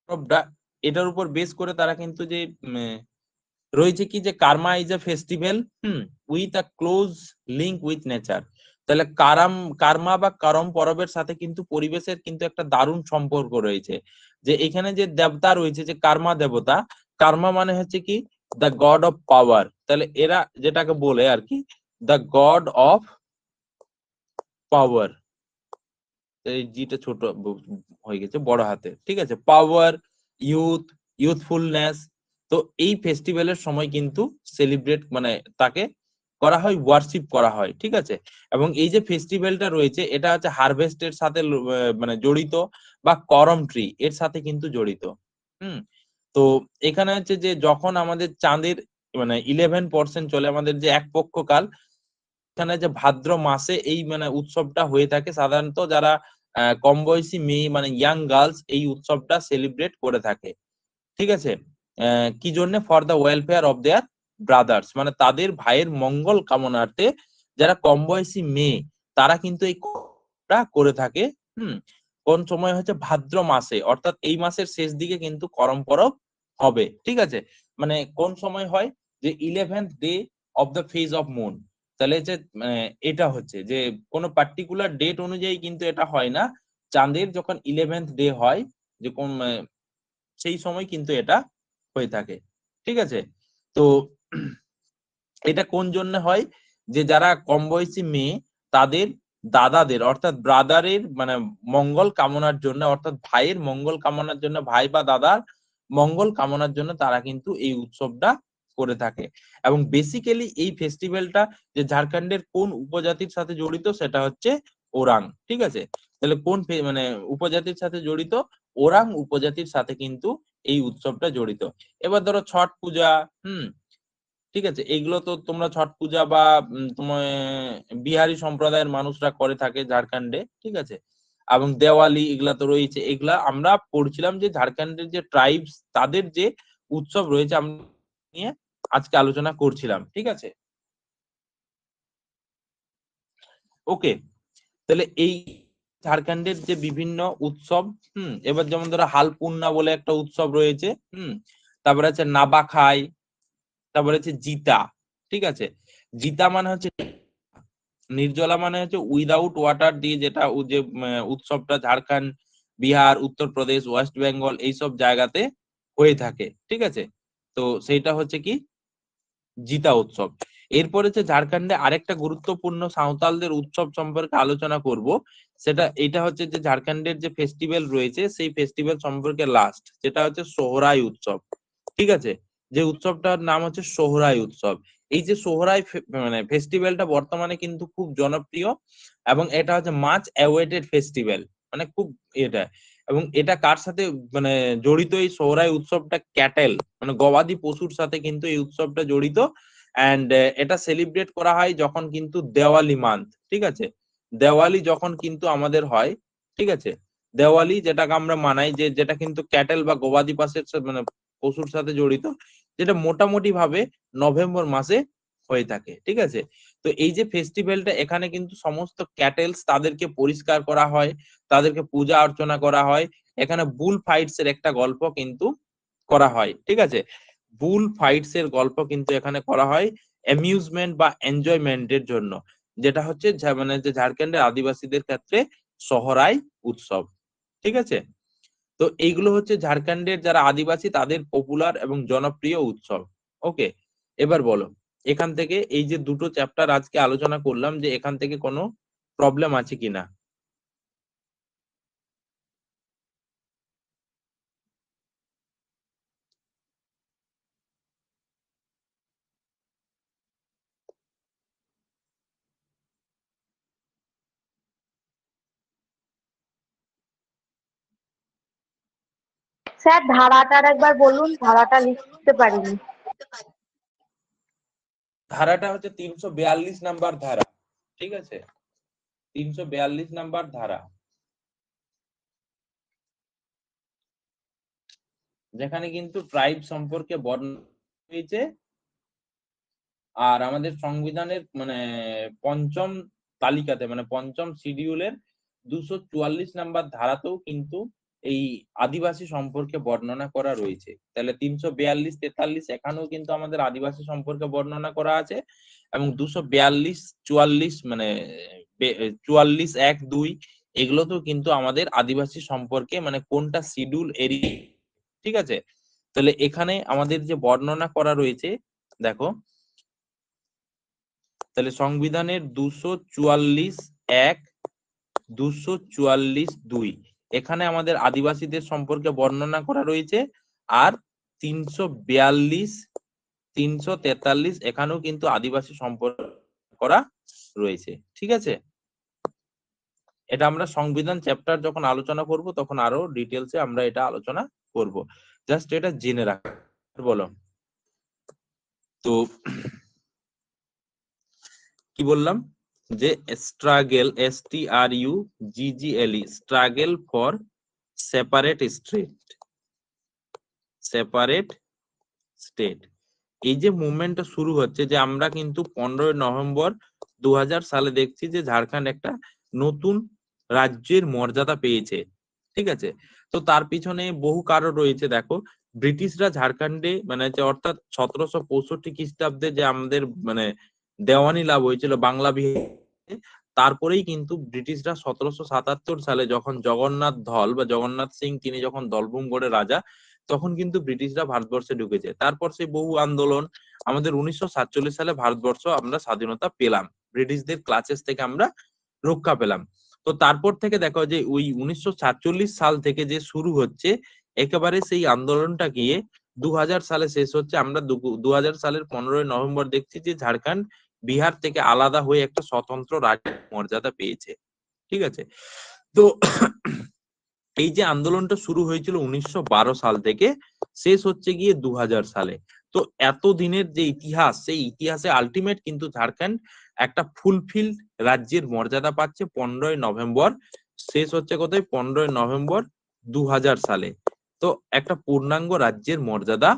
পরবটা এটার উপর বেস করে তারা কিন্তু যে রয়েছে কি যে Karma is a festival with a close link with nature. তাহলে কার্মা বা করম পরবের সাথে কিন্তু পরিবেশের কিন্তু একটা দারুণ সম্পর্ক রয়েছে। যে এখানে যে দেবতা রয়েছে যে কার্মা দেবতা, কার্মা মানে হচ্ছে কি দ্য গড অফ পাওয়ার। তাহলে এরা যেটাকে বলে আর কি দ্য গড অফ পাওয়ার, এই জিটা ছোট হয়ে গেছে বড় হাতে, ঠিক আছে, পাওয়ার, ইউথফুলনেস। তো এই ফেস্টিভ্যালের সময় কিন্তু সেলিব্রেট মানে তাকে করা হয়, ওয়ার্শিপ করা হয়, ঠিক আছে। এবং এই যে ফেস্টিভ্যালটা রয়েছে এটা হচ্ছে হারভেস্টের সাথে মানে জড়িত, বা করম ট্রি এর সাথে কিন্তু জড়িত। তো এখানে হচ্ছে যে যখন আমাদের চাঁদের মানে 11% চলে, আমাদের যে এক পক্ষকাল, এখানে যে ভাদ্র মাসে এই মানে উৎসবটা হয়ে থাকে। সাধারণত যারা কম বয়সী মেয়ে মানে ইয়াং গার্লস এই উৎসবটা সেলিব্রেট করে থাকে, ঠিক আছে। কি জন্য? For the welfare of their brothers, মানে তাদের ভাইয়ের মঙ্গল কামনার্থে যারা কম বয়সী মেয়ে তারা কিন্তু এই করে থাকে। কোন সময় হচ্ছে ভাদ্র মাসে, অর্থাৎ এই মাসের শেষ দিকে কিন্তু করম পরব হবে, ঠিক আছে। মানে কোন সময় হয়? যে 11th day of the phase of moon. তাহলে যে এটা হচ্ছে যে কোনো পার্টিকুলার ডেট অনুযায়ী কিন্তু এটা হয় না, চাঁদের যখন 11th ডে হয় যে কোন সেই সময় কিন্তু এটা হয়ে থাকে, ঠিক আছে। তো এটা কোন জন্য হয়? যে যারা কম বয়সী মেয়ে তাদের দাদাদের অর্থাৎ ব্রাদারের মানে মঙ্গল কামনার জন্য, অর্থাৎ ভাইয়ের মঙ্গল কামনার জন্য, ভাই বা দাদার মঙ্গল কামনার জন্য তারা কিন্তু এই উৎসবটা করে থাকে। এবং বেসিক্যালি এই ফেস্টিভ্যালটা যে ঝাড়খণ্ডের কোন উপজাতির সাথে জড়িত সেটা হচ্ছে ওরাং, ঠিক আছে। তাহলে কোন মানে উপজাতির সাথে জড়িত? ওরাং উপজাতির সাথে কিন্তু এই উৎসবটা জড়িত। এবার ধরো ছট পূজা, ঠিক আছে, এইগুলো তো তোমরা ছট পূজা বা তোমার বিহারি সম্প্রদায়ের মানুষরা করে থাকে ঝাড়খণ্ডে, ঠিক আছে। এবং দেওয়ালি এগুলা তো রয়েছে, এগুলা আমরা পড়ছিলাম যে ঝাড়খণ্ডের যে ট্রাইবস তাদের যে উৎসব রয়েছে আমরা নিয়ে আজকে আলোচনা করছিলাম, ঠিক আছে। ওকে, তাহলে এই ঝাড়খণ্ডের যে বিভিন্ন উৎসব, এবার যেমন ধরো হালপুন্না বলে একটা উৎসব রয়েছে, তারপরে আছে নাবাখাই, তারপরে হচ্ছে জিতা, ঠিক আছে। জিতা মানে হচ্ছে নির্জলা, মানে হচ্ছে উইদাউট ওয়াটার দিয়ে যেটা যে উৎসবটা ঝাড়খণ্ড, বিহার, উত্তরপ্রদেশ, ওয়েস্ট বেঙ্গল এইসব জায়গাতে হয়ে থাকে, ঠিক আছে। তো সেইটা হচ্ছে কি জিতা উৎসব। এরপরে হচ্ছে ঝাড়খণ্ডে আরেকটা গুরুত্বপূর্ণ সাঁওতালদের উৎসব সম্পর্কে আলোচনা করব, সেটা এটা হচ্ছে যে ঝাড়খণ্ডের যে ফেস্টিভ্যাল রয়েছে সেই ফেস্টিভ্যাল সম্পর্কে লাস্ট, যেটা হচ্ছে সোহরাই উৎসব, ঠিক আছে। যে উৎসবটার নাম হচ্ছে সোহরাই উৎসব। এই যে সোহরাই মানে ফেস্টিভ্যালটা বর্তমানে কিন্তু খুব জনপ্রিয়, এবং এটা হচ্ছে মাচ অ্যাওয়েটেড ফেস্টিভ্যাল, মানে খুব এটা। এবং এটা কার সাথে মানে জড়িত? এই সোহরাই উৎসবটা ক্যাটেল মানে গবাদি পশুর সাথে কিন্তু এই উৎসবটা জড়িত। এন্ড এটা সেলিব্রেট করা হয় যখন কিন্তু দেওয়ালি মান্থ, ঠিক আছে। দেওয়ালি যখন কিন্তু আমাদের হয়, ঠিক আছে, দেওয়ালি যেটাকে আমরা মানাই, যে যেটা কিন্তু ক্যাটেল বা গবাদি মানে পশুর সাথে জড়িত, যেটা মোটামুটি ভাবে নভেম্বর মাসে হয়ে থাকে, ঠিক আছে। তো এই যে ফেস্টিভ্যালটা এখানে কিন্তু সমস্ত ক্যাটেলস তাদেরকে পরিষ্কার করা হয়, তাদেরকে পূজা অর্চনা করা হয়। এখানে বুল ফাইটস এর একটা গল্প কিন্তু করা হয়, ঠিক আছে। বুল ফাইটস এর গল্প কিন্তু এখানে করা হয় অ্যামিউজমেন্ট বা এনজয়মেন্টের জন্য, যেটা হচ্ছে মানে যে ঝাড়খণ্ডের আদিবাসীদের ক্ষেত্রে সোহরাই উৎসব, ঠিক আছে। তো এইগুলো হচ্ছে ঝাড়খণ্ডের যারা আদিবাসী তাদের পপুলার এবং জনপ্রিয় উৎসব। ওকে, এবার বলো এখান থেকে এই যে দুটো চ্যাপ্টার আজকে আলোচনা করলাম, যে এখান থেকে কোনো প্রবলেম আছে কিনা? স্যার ধারাটার একবার বলুন, ধারাটা লিখতে পারিনি। ধারাটা হচ্ছে 342 নাম্বার ধারা, ঠিক আছে, 342 নাম্বার ধারা, যেখানে কিন্তু ট্রাইব সম্পর্কে বর্ণনা হয়েছে। আর আমাদের সংবিধানের মানে পঞ্চম তালিকাতে মানে পঞ্চম শিডিউলের 244 নাম্বার ধারাতেও কিন্তু এই আদিবাসী সম্পর্কে বর্ণনা করা রয়েছে। তাহলে 342, 43 এখানেও কিন্তু আমাদের আদিবাসী সম্পর্কে বর্ণনা করা আছে, এবং 242, 44 মানে 44, 1, 2 এগুলোতেও কিন্তু আমাদের আদিবাসী সম্পর্কে মানে কোনটা শিডিউল এরিয়া, ঠিক আছে। তাহলে এখানে আমাদের যে বর্ণনা করা রয়েছে দেখো, তাহলে সংবিধানের 244(1), 244(2) এখানে আমাদের আদিবাসীদের সম্পর্কে বর্ণনা করা রয়েছে। আর 342 343 এখানেও কিন্তু আদিবাসী সম্পর্ক করা রয়েছে। ঠিক আছে, এটা আমরা সংবিধান চ্যাপ্টার যখন আলোচনা করব তখন আরো ডিটেলসে আমরা এটা আলোচনা করব, জাস্ট এটা জেনে রাখা। বলো, তো কি বললাম যে struggle, STRUGGLE, struggle for separate state. এই যে মুভমেন্টটা শুরু হচ্ছে, যে আমরা কিন্তু 15ই নভেম্বর 2000 সালে দেখছি যে ঝাড়খণ্ড একটা নতুন রাজ্যের মর্যাদা পেয়েছে। ঠিক আছে, তো তার পিছনে বহু কারণ রয়েছে। দেখো, ব্রিটিশরা ঝাড়খণ্ডে মানে যে অর্থাৎ 1765 খ্রিস্টাব্দে যে আমাদের মানে দেওয়ানি লাভ হয়েছিল বাংলা বিহারে, তারপরেই কিন্তু ব্রিটিশরা 1777 সালে যখন জগন্নাথ ধল বা জগন্নাথ সিং তিনি যখন দলভূমগড়ের রাজা, তখন কিন্তু ব্রিটিশরা ভারতবর্ষে ঢুকেছে। তারপর সেই বহু আন্দোলন, আমাদের 1947 সালে ভারতবর্ষ আমরা স্বাধীনতা পেলাম, ব্রিটিশদের ক্লাচেস থেকে আমরা রক্ষা পেলাম। তো তারপর থেকে দেখো যে ওই 1947 সাল থেকে যে শুরু হচ্ছে, একেবারে সেই আন্দোলনটা গিয়ে 2000 সালে শেষ হচ্ছে। আমরা 2000 সালের 15ই নভেম্বর দেখছি যে ঝাড়খণ্ড বিহার থেকে আলাদা হয়ে একটা স্বতন্ত্র রাজ্যের মর্যাদা পেয়েছে। ঠিক আছে, তো এই যে আন্দোলনটা শুরু হয়েছিল 1912 সাল থেকে, শেষ হচ্ছে গিয়ে 2000 সালে। তো এত দিনের যে ইতিহাস, সেই ইতিহাসে আলটিমেট কিন্তু ঝাড়খণ্ড একটা ফুলফিল রাজ্যের মর্যাদা পাচ্ছে 15ই নভেম্বর, শেষ হচ্ছে কোথায় 15ই নভেম্বর 2000 সালে। তো একটা পূর্ণাঙ্গ রাজ্যের মর্যাদা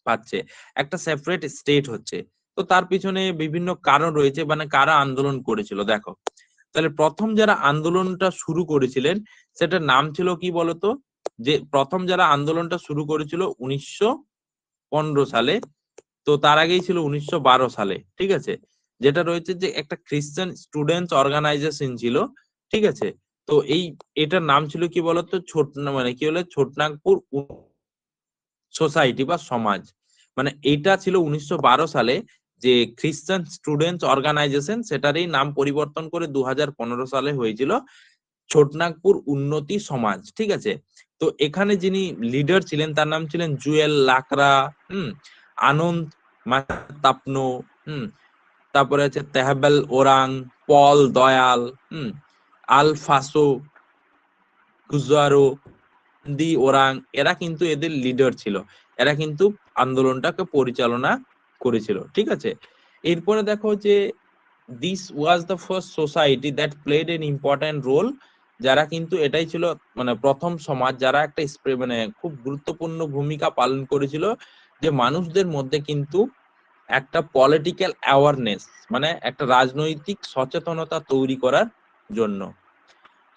পাচ্ছে, একটা সেপারেট স্টেট হচ্ছে। তো তার পিছনে বিভিন্ন কারণ রয়েছে, মানে কারা আন্দোলন করেছিল। দেখো, তাহলে প্রথম যারা আন্দোলনটা শুরু করেছিলেন সেটার নাম ছিল কি বলতো, যে প্রথম যারা আন্দোলনটা শুরু করেছিল 1915 সালে, তো তার আগেই ছিল 1912 সালে। ঠিক আছে, যেটা রয়েছে যে একটা খ্রিস্টান স্টুডেন্টস অর্গানাইজেশন ছিল। ঠিক আছে, তো এটার নাম ছিল কি বলতো, মানে কি হলো, ছোটনাগপুর সোসাইটি বা সমাজ। মানে এটা ছিল 1912 সালে যে খ্রিস্টান স্টুডেন্টস অর্গানাইজেশন, সেটারই নাম পরিবর্তন করে 2015 সালে হয়েছিল ছোটনাগপুর উন্নতি সমাজ। ঠিক আছে, তো এখানে যিনি লিডার ছিলেন তার নাম ছিলেন জুয়েল লাকড়া, আনন্দ তাপনো, তারপরে আছে তেহবেল ওরাং, পল দয়াল, আলফাসো গুজারো, দি ওরাং, এরা কিন্তু এদের লিডার ছিল, এরা কিন্তু আন্দোলনটাকে পরিচালনা করেছিল। ঠিক আছে, এরপরে দেখো যে this was the first society that played an important role, যারা কিন্তু এটাই ছিল মানে প্রথম সমাজ যারা একটা মানে খুব গুরুত্বপূর্ণ ভূমিকা পালন করেছিল, যে মানুষদের মধ্যে কিন্তু একটা পলিটিক্যাল অ্যাওয়ারনেস মানে একটা রাজনৈতিক সচেতনতা তৈরি করার জন্য।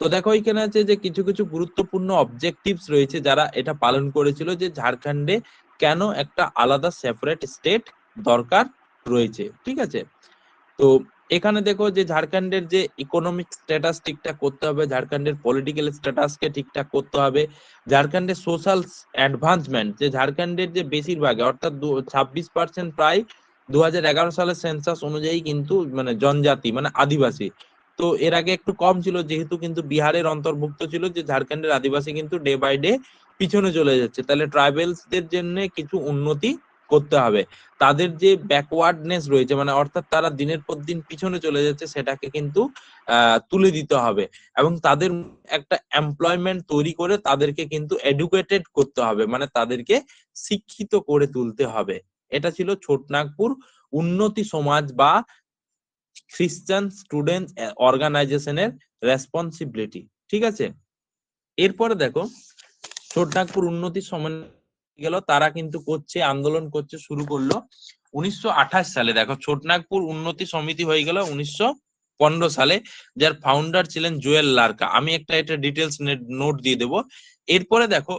তো দেখো এখানে আছে যে কিছু কিছু গুরুত্বপূর্ণ অবজেক্টিভস রয়েছে যারা এটা পালন করেছিল, যে ঝাড়খণ্ডে কেন একটা আলাদা সেপারেট স্টেট দরকার রয়েছে। ঠিক আছে, তো এখানে দেখো যে ঝাড়খণ্ডের যে ইকোনমিক স্ট্যাটাস ঠিকঠাক করতে হবে, ঝাড়খণ্ডের পলিটিক্যাল স্ট্যাটাসকে ঠিকঠাক করতে হবে, ঝাড়খণ্ডের সোশ্যাল অ্যাডভান্সমেন্ট, যে ঝাড়খণ্ডের যে বেশিরভাগ অর্থাৎ 26% প্রায় 2011 সালের সেন্সাস অনুযায়ী কিন্তু মানে জনজাতি মানে আদিবাসী। তো এর আগে একটু কম ছিল যেহেতু কিন্তু বিহারের অন্তর্ভুক্ত ছিল, যে ঝাড়খণ্ডের আদিবাসী কিন্তু ডে বাই ডে পিছনে চলে যাচ্ছে। তাহলে ট্রাইবেলসদের জন্য কিছু উন্নতি করতে হবে, তাদের যে ব্যাকওয়ার্ডনেস রয়েছে মানে অর্থাৎ তারা দিনের পর দিন পিছনে চলে যাচ্ছে সেটাকে কিন্তু তুলে দিতে হবে, এবং তাদের একটা এমপ্লয়মেন্ট তৈরি করে তাদেরকে কিন্তু এডুকেটেড করতে হবে, মানে তাদেরকে শিক্ষিত করে তুলতে হবে। এটা ছিল ছোটনাগপুর উন্নতি সমাজ বা খ্রিস্টান স্টুডেন্ট অর্গানাইজেশনের রেসপন্সিবিলিটি। ঠিক আছে, এরপরে দেখো ছোটনাগপুর উন্নতি সমাজ গেল, তারা কিন্তু করছে আন্দোলন করছে শুরু করলো 1928 সালে। দেখো ছোটনাগপুর উন্নতি সমিতি হয়ে গেল 1915 সালে, যার ফাউন্ডার ছিলেন জুয়েল লারকা। আমি একটা এটা ডিটেলস নোট দিয়ে দেবো। এরপরে দেখো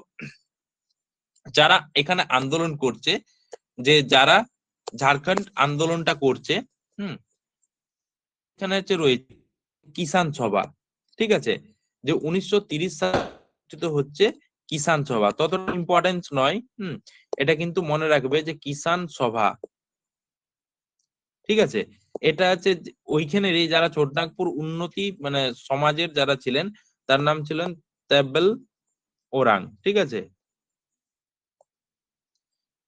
যারা এখানে আন্দোলন করছে, যে যারা ঝাড়খণ্ড আন্দোলনটা করছে, এখানে হচ্ছে রয়েছে কিষান সভা। ঠিক আছে, যে 1930 সালে হচ্ছে কিষান সভা, ততটা ইম্পর্টেন্স নয়, এটা কিন্তু মনে রাখবে যে কিষান সভা। ঠিক আছে, এটা হচ্ছে ওইখানের যারা ছোটনাগপুর উন্নতি মানে সমাজের যারা ছিলেন তার নাম ছিলেন তেবেল ওরাং। ঠিক আছে,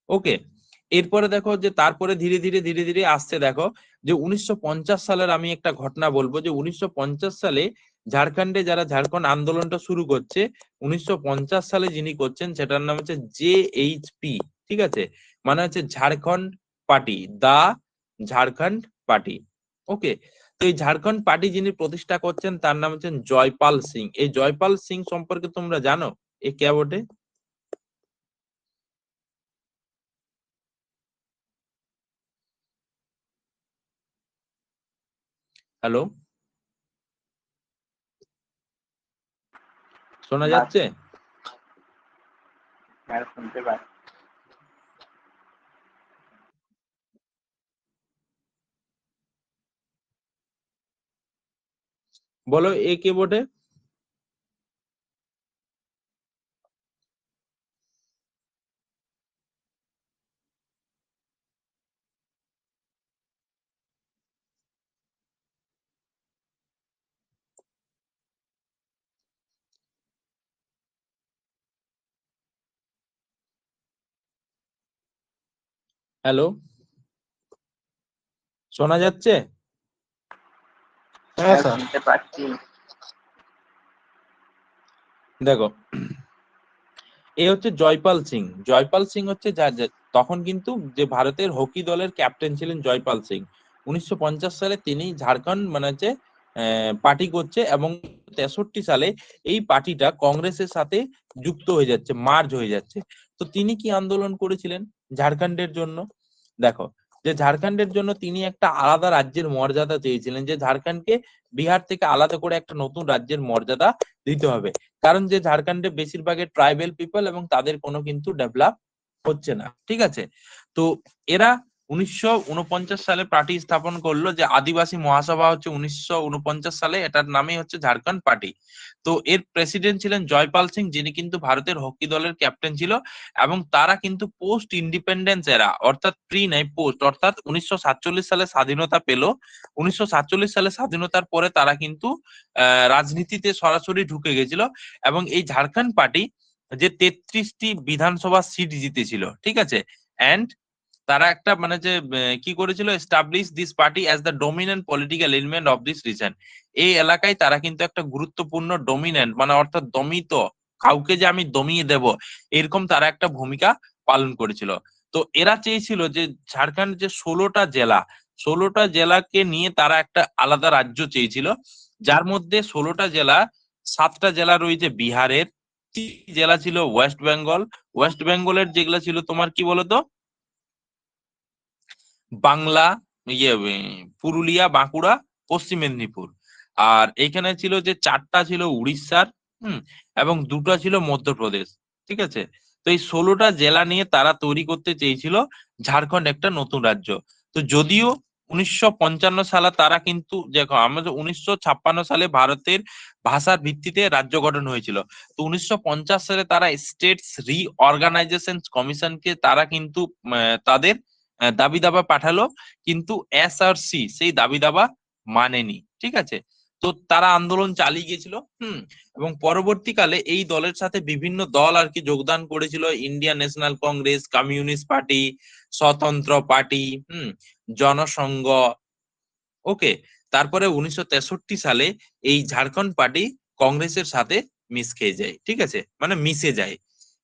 ওকে, এরপরে দেখো যে তারপরে ধীরে ধীরে আসছে, দেখো যে 1950 সালের আমি একটা ঘটনা বলবো, যে 1950 সালে ঝাড়খণ্ডে যারা ঝাড়খণ্ড আন্দোলনটা শুরু করছে 1950 সালে যিনি করছেন সেটার নাম হচ্ছে JHP, ঠিক আছে, মানে হচ্ছে ঝাড়খণ্ড পার্টি, দা ঝাড়খণ্ড পার্টি। ওকে, তো এই ঝাড়খণ্ড পার্টি যিনি প্রতিষ্ঠা করছেন তার নাম হচ্ছেন জয়পাল সিং। এই জয়পাল সিং সম্পর্কে তোমরা জানো এ কে বটে? হ্যালো, শোনা যাচ্ছে? শুনতে পাই। বলো এ কে বটে? হ্যালো, শোনা যাচ্ছে? হ্যাঁ স্যার। শুনতে পাচ্ছি। দেখো এ হচ্ছে জয়পাল সিং। জয়পাল সিং হচ্ছে তখন কিন্তু যে ভারতের হকি দলের ক্যাপ্টেন ছিলেন জয়পাল সিং। 1950 সালে তিনি ঝাড়খণ্ড মানে হচ্ছে পার্টি করছে এবং 63 সালে এই পার্টিটা কংগ্রেসের সাথে যুক্ত হয়ে যাচ্ছে, মার্জ হয়ে যাচ্ছে। তো তিনি কি আন্দোলন করেছিলেন ঝাড়খণ্ডের জন্য? দেখো যে ঝাড়খণ্ডের জন্য তিনি একটা আলাদা রাজ্যের মর্যাদা চেয়েছিলেন, যে ঝাড়খণ্ডকে বিহার থেকে আলাদা করে একটা নতুন রাজ্যের মর্যাদা দিতে হবে, কারণ যে ঝাড়খণ্ডে বেশিরভাগের ট্রাইবেল পিপল এবং তাদের কোনো কিন্তু ডেভেলপ হচ্ছে না, ঠিক আছে। তো এরা 1949 সালে পার্টি স্থাপন করলো, যে আদিবাসী মহাসভা হচ্ছে 1949 সালে, এটার নামই হচ্ছে ঝাড়খণ্ড পার্টি। তো এর প্রেসিডেন্ট ছিলেন জয়পাল সিং, যিনি কিন্তু ভারতের হকি দলের ক্যাপ্টেন ছিল, এবং তারা কিন্তু পোস্ট ইন্ডিপেন্ডেন্স এরা, অর্থাৎ প্রি নাই পোস্ট, অর্থাৎ 1947 সালে স্বাধীনতা পেল। 1947 সালে স্বাধীনতার পরে তারা কিন্তু রাজনীতিতে সরাসরি ঢুকে গেছিল, এবং এই ঝাড়খণ্ড পার্টি যে 33টি বিধানসভা সিট জিতেছিল, ঠিক আছে, এন্ড তারা একটা মানে যে কি করেছিল, establish this party as the dominant political element of this reason. এই এলাকায় তারা কিন্তু একটা গুরুত্বপূর্ণ ডমিনেন্ট মানে অর্থাৎ দমিত, কাউকে যে আমি দমিয়ে দেব এরকম তারা একটা ভূমিকা পালন করেছিল। তো এরা চেয়েছিল যে ঝাড়খণ্ড যে 16টা জেলাকে নিয়ে তারা একটা আলাদা রাজ্য চেয়েছিল, যার মধ্যে 16টা জেলা, 7টা জেলা রয়েছে বিহারের, 3টি জেলা ছিল ওয়েস্ট বেঙ্গল, ওয়েস্ট বেঙ্গলের যেগুলো ছিল তোমার কি বলতো বাংলা, পুরুলিয়া, বাঁকুড়া, পশ্চিম মেদিনীপুর, আর এইখানে ছিল যে 4টা ছিল উড়িষ্যার, এবং 2টা ছিল মধ্যপ্রদেশ, ঠিক আছে। তো এই 16টা জেলা নিয়ে তারা তৈরি করতে চেয়েছিল ঝাড়খণ্ড একটা নতুন রাজ্য। তো যদিও 1955 সালে তারা কিন্তু দেখো আমাদের 1956 সালে ভারতের ভাষার ভিত্তিতে রাজ্য গঠন হয়েছিল। তো 1950 সালে তারা স্টেটস রিঅর্গানাইজেশন কমিশনকে তারা কিন্তু তাদের দাবি দাবা পাঠালো, কিন্তু SRC সেই দাবি দাবা মানেনি, ঠিক আছে। তো তারা আন্দোলন চালিয়ে গেছিল, এবং পরবর্তীকালে এই দলের সাথে বিভিন্ন দল আর কি যোগদান করেছিল, Indian national Congress, communist party, স্বতন্ত্র পার্টি, জনসংঘ। ওকে, তারপরে 1963 সালে এই ঝাড়খণ্ড পার্টি কংগ্রেসের সাথে মিশ খেয়ে যায়, ঠিক আছে, মানে মিশে যায়।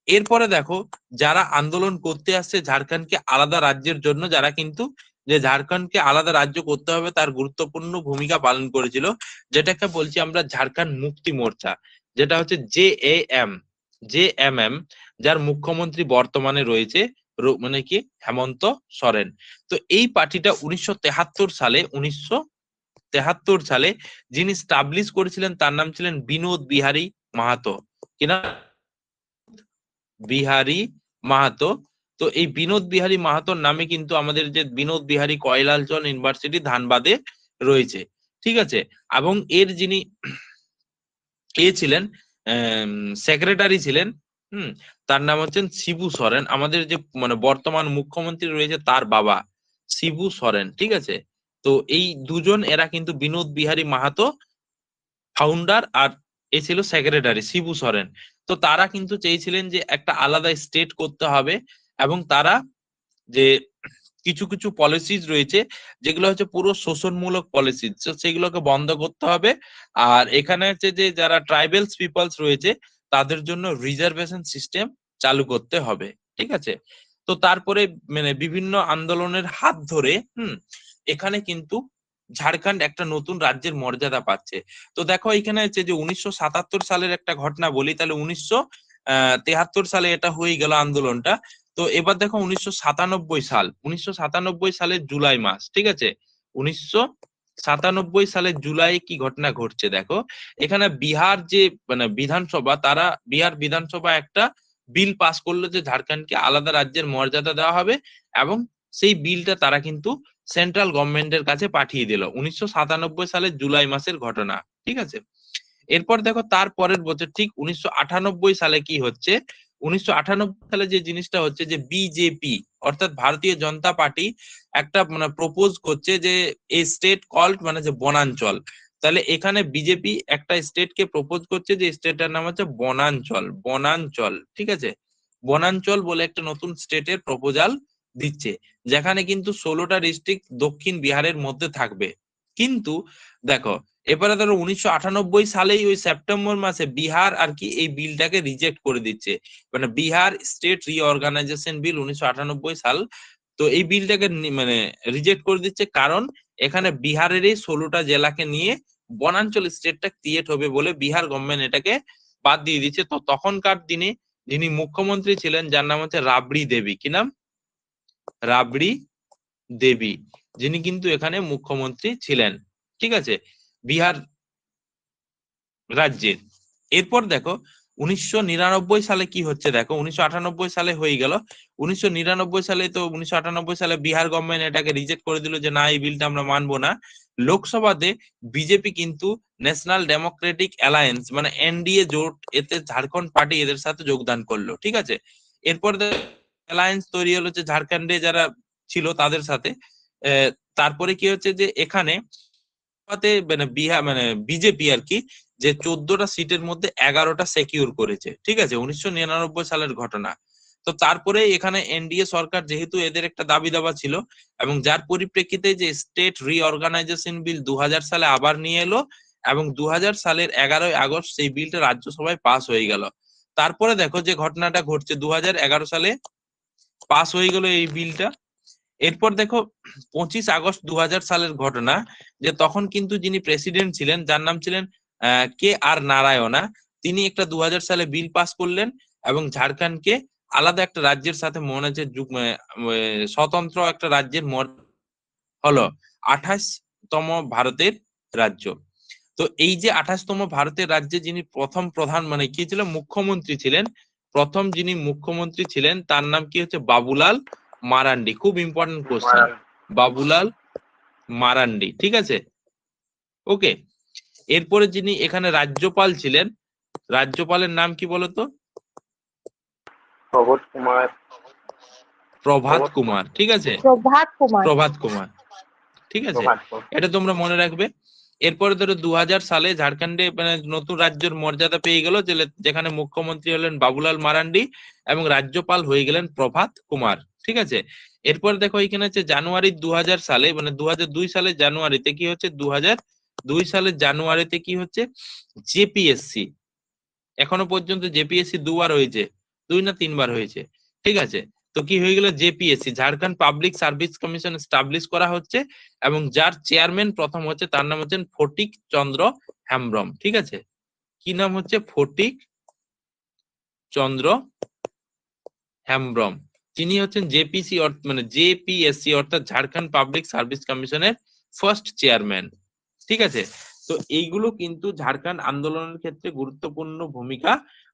এরপরে দেখো যারা আন্দোলন করতে আসছে ঝাড়খণ্ডকে আলাদা রাজ্যের জন্য, যারা কিন্তু যে ঝাড়খণ্ডকে আলাদা রাজ্য করতে হবে তার গুরুত্বপূর্ণ ভূমিকা পালন করেছিল, যেটাকে বলছি আমরা ঝাড়খণ্ড মুক্তি মোর্চা, যেটা হচ্ছে জেএমএম, যার মুখ্যমন্ত্রী বর্তমানে রয়েছে মানে কি হেমন্ত সোরেন। তো এই পার্টিটা 1973 সালে যিনি স্টাবলিশ করেছিলেন তার নাম ছিলেন বিনোদ বিহারী মাহাতো। কিনা বিহারী মাহাতো। তো এই বিনোদ বিহারী মাহাতোর নামে কিন্তু আমাদের যে বিনোদ বিহারী কয়লাঞ্চল ইউনিভার্সিটি ধানবাদে রয়েছে, ঠিক আছে। এবং এর যিনি ছিলেন সেক্রেটারি ছিলেন, তার নাম হচ্ছেন শিবু সোরেন। আমাদের যে মানে বর্তমান মুখ্যমন্ত্রী রয়েছে তার বাবা শিবু সোরেন, ঠিক আছে। তো এই দুজন এরা কিন্তু বিনোদ বিহারী মাহাতো ফাউন্ডার, আর এ ছিল সেক্রেটারি শিবু সোরেন। তো তারা কিন্তু চেয়েছিলেন যে একটা আলাদা স্টেট করতে হবে, এবং তারা যে কিছু কিছু পলিসিজ রয়েছে যেগুলো হচ্ছে পুরো শোষণমূলক পলিসি, সেগুলোকে বন্ধ করতে হবে। আর এখানে হচ্ছে যে যারা ট্রাইবেলস পিপলস রয়েছে তাদের জন্য রিজার্ভেশন সিস্টেম চালু করতে হবে, ঠিক আছে। তো তারপরে মানে বিভিন্ন আন্দোলনের হাত ধরে এখানে কিন্তু ঝাড়খণ্ড একটা নতুন রাজ্যের মর্যাদা পাচ্ছে। তো দেখো এখানে হচ্ছে যে 1977 সালের একটা ঘটনা বলি, তাহলে 1973 সালে এটা হয়ে গেল আন্দোলনটা। তো এবার দেখো 1997 সালের জুলাই মাস, ঠিক আছে, 1997 সালের জুলাই কি ঘটনা ঘটছে দেখো। এখানে বিহার যে মানে বিধানসভা, তারা বিহার বিধানসভা একটা বিল পাস করলো যে ঝাড়খণ্ডকে আলাদা রাজ্যের মর্যাদা দেওয়া হবে, এবং সেই বিলটা তারা কিন্তু সেন্ট্রাল গভর্নমেন্টের কাছে পাঠিয়ে দিল। 1997 সালের জুলাই মাসের ঘটনা, ঠিক আছে। এরপর দেখো তার পরের বছর ঠিক 1998 সালে কি হচ্ছে, 1998 সালে যে জিনিসটা হচ্ছে যে বিজেপি অর্থাৎ ভারতীয় জনতা পার্টি একটা মানে প্রপোজ করছে যে এই স্টেট কল্ড মানে যে বনাঞ্চল। তাহলে এখানে বিজেপি একটা স্টেটকে প্রপোজ করছে যে স্টেটটার নাম হচ্ছে বনাঞ্চল, বনাঞ্চল, ঠিক আছে। বনাঞ্চল বলে একটা নতুন স্টেটের প্রপোজাল দিচ্ছে, যেখানে কিন্তু 16টা ডিস্ট্রিক্ট দক্ষিণ বিহারের মধ্যে থাকবে। কিন্তু দেখো এবারে ধরো 1998 সালেই ওই সেপ্টেম্বর মাসে বিহার আর কি এই বিলটাকে রিজেক্ট করে দিচ্ছে, মানে বিহার স্টেট রিঅর্গানাইজেশন বিল 1998 সাল। তো এই বিলটাকে মানে রিজেক্ট করে দিচ্ছে, কারণ এখানে বিহারেরই 16টা জেলাকে নিয়ে বনাঞ্চল স্টেটটা ক্রিয়েট হবে বলে বিহার গভর্নমেন্ট এটাকে বাদ দিয়ে দিচ্ছে। তো তখনকার দিনে যিনি মুখ্যমন্ত্রী ছিলেন যার নাম হচ্ছে রাবড়ি দেবী, কি নাম, রাবড়ি দেবী, যিনি কিন্তু এখানে মুখ্যমন্ত্রী ছিলেন, ঠিক আছে, বিহার রাজ্যের। এরপর দেখো 1999 সালে কি হচ্ছে দেখো, 1998 সালে হয়ে গেল, 1999 সালে তো 1998 সালে বিহার গভর্নমেন্ট এটাকে রিজেক্ট করে দিল যে না এই বিলটা আমরা মানবো না। লোকসভাতে বিজেপি কিন্তু ন্যাশনাল ডেমোক্রেটিক অ্যালায়েন্স মানে এনডিএ জোট, এতে ঝাড়খণ্ড পার্টি এদের সাথে যোগদান করলো, ঠিক আছে। এরপর অ্যালায়েন্স তৈরি হলো যে ঝাড়খণ্ডে যারা ছিল তাদের সাথে। তারপরে কি হচ্ছে যে এখানে মানে বিহার মানে বিজেপি আর কি যে 14টা সিটের মধ্যে 11টা সিকিউর করেছে, ঠিক আছে, 1999 সালের ঘটনা। তো তারপরে এখানে এনডিএ সরকার যেহেতু এদের একটা দাবি দাবা ছিল, এবং যার পরিপ্রেক্ষিতে যে স্টেট রিঅর্গানাইজেশন বিল 2000 সালে আবার নিয়ে এলো, এবং 2000 সালের 11ই আগস্ট সেই বিলটা রাজ্যসভায় পাস হয়ে গেল। তারপরে দেখো যে ঘটনাটা ঘটছে 2011 সালে পাস হয়ে গেল এই বিলটা। এরপর দেখো 25 আগস্ট 2000 সালের ঘটনা, যে তখন কিন্তু যিনি প্রেসিডেন্ট ছিলেন যার নাম ছিলেন কে আর নারায়ণা, তিনি একটা 2000 সালে বিল পাস করলেন এবং ঝাড়খণ্ডকে আলাদা একটা রাজ্যের সাথে মনে হচ্ছে স্বতন্ত্র একটা রাজ্যের হলো 28তম ভারতের রাজ্য। তো এই যে 28তম ভারতের রাজ্যে যিনি প্রথম প্রধান মানে কি ছিল মুখ্যমন্ত্রী ছিলেন, প্রথম যিনি মুখ্যমন্ত্রী ছিলেন তার নাম কি হচ্ছে বাবুলাল মারান্ডি। খুব ইম্পর্টেন্ট কোশ্চেন, বাবুলাল মারান্ডি, ঠিক আছে, ওকে। এরপরে যিনি এখানে রাজ্যপাল ছিলেন, রাজ্যপালের নাম কি বলতো, প্রভাত কুমার, ঠিক আছে, প্রভাত কুমার, প্রভাত কুমার, ঠিক আছে, এটা তোমরা মনে রাখবে। এরপরে ধরো 2000 সালে ঝাড়খণ্ডে মানে নতুন রাজ্যের মর্যাদা পেয়ে গেল, যেখানে মুখ্যমন্ত্রী হলেন বাবুলাল মারান্ডি এবং রাজ্যপাল হয়ে গেলেন প্রভাত কুমার, ঠিক আছে। এরপর দেখো এখানে হচ্ছে জানুয়ারি 2000 সালে মানে 2002 সালের জানুয়ারিতে কি হচ্ছে, 2002 সালের জানুয়ারিতে কি হচ্ছে জেপিএসসি, এখনো পর্যন্ত জেপিএসসি 2বার হয়েছে, 2 না 3বার হয়েছে, ঠিক আছে। তো কি হয়ে গেল JPSC, Jharkhand public service commission establish করা হচ্ছে, এবং যার চেয়ারম্যান প্রথম হচ্ছে তার নাম হচ্ছেন ফটিক চন্দ্র হেমব্রম, ঠিক আছে, কি নাম হচ্ছে ফটিক চন্দ্র হেমব্রম, তিনি হচ্ছেন জেপিসি মানে জেপিএসসি অর্থাৎ ঝাড়খণ্ড পাবলিক সার্ভিস কমিশনের ফার্স্ট চেয়ারম্যান, ঠিক আছে। তো এইগুলো কিন্তু ঝাড়খণ্ড আন্দোলনের ক্ষেত্রে গুরুত্বপূর্ণ ভূমিকা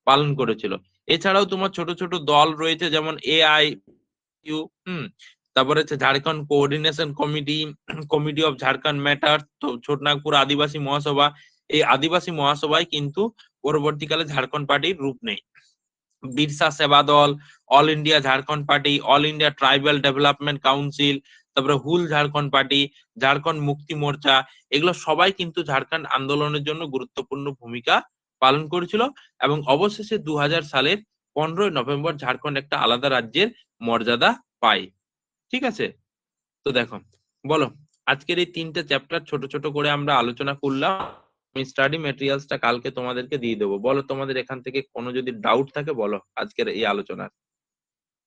পালন করেছিল। এছাড়াও তোমার ছোট ছোট দল রয়েছে যেমন এআইইউ, তারপরে হচ্ছে Jharkhand coordination committee, committee of Jharkhand matter, তো ছোটনাগপুর আদিবাসী মহাসভা। এই আদিবাসী মহাসভায় কিন্তু পরবর্তীকালে ঝাড়খণ্ড পার্টির রূপ নেই। বিরসা সেবা দল, all India Jharkhand party, all India tribal development council, তারপরে হুল ঝাড়খণ্ড পার্টি, ঝাড়খণ্ড মুক্তি মোর্চা, এগুলো সবাই কিন্তু ঝাড়খণ্ড আন্দোলনের জন্য গুরুত্বপূর্ণ ভূমিকা পালন করেছিল, এবং অবশেষে 2000 সালের 15ই নভেম্বর ঝাড়খণ্ড একটা আলাদা রাজ্যের মর্যাদা পায়। ঠিক আছে? তো দেখো, বলো, আজকের এই 3টে চ্যাপ্টার ছোট ছোট করে আমরা আলোচনা করলাম। আমি স্টাডি মেটেরিয়ালসটা কালকে তোমাদেরকে দিয়ে দেবো। বলো তোমাদের এখান থেকে কোনো যদি ডাউট থাকে বলো আজকের এই আলোচনার।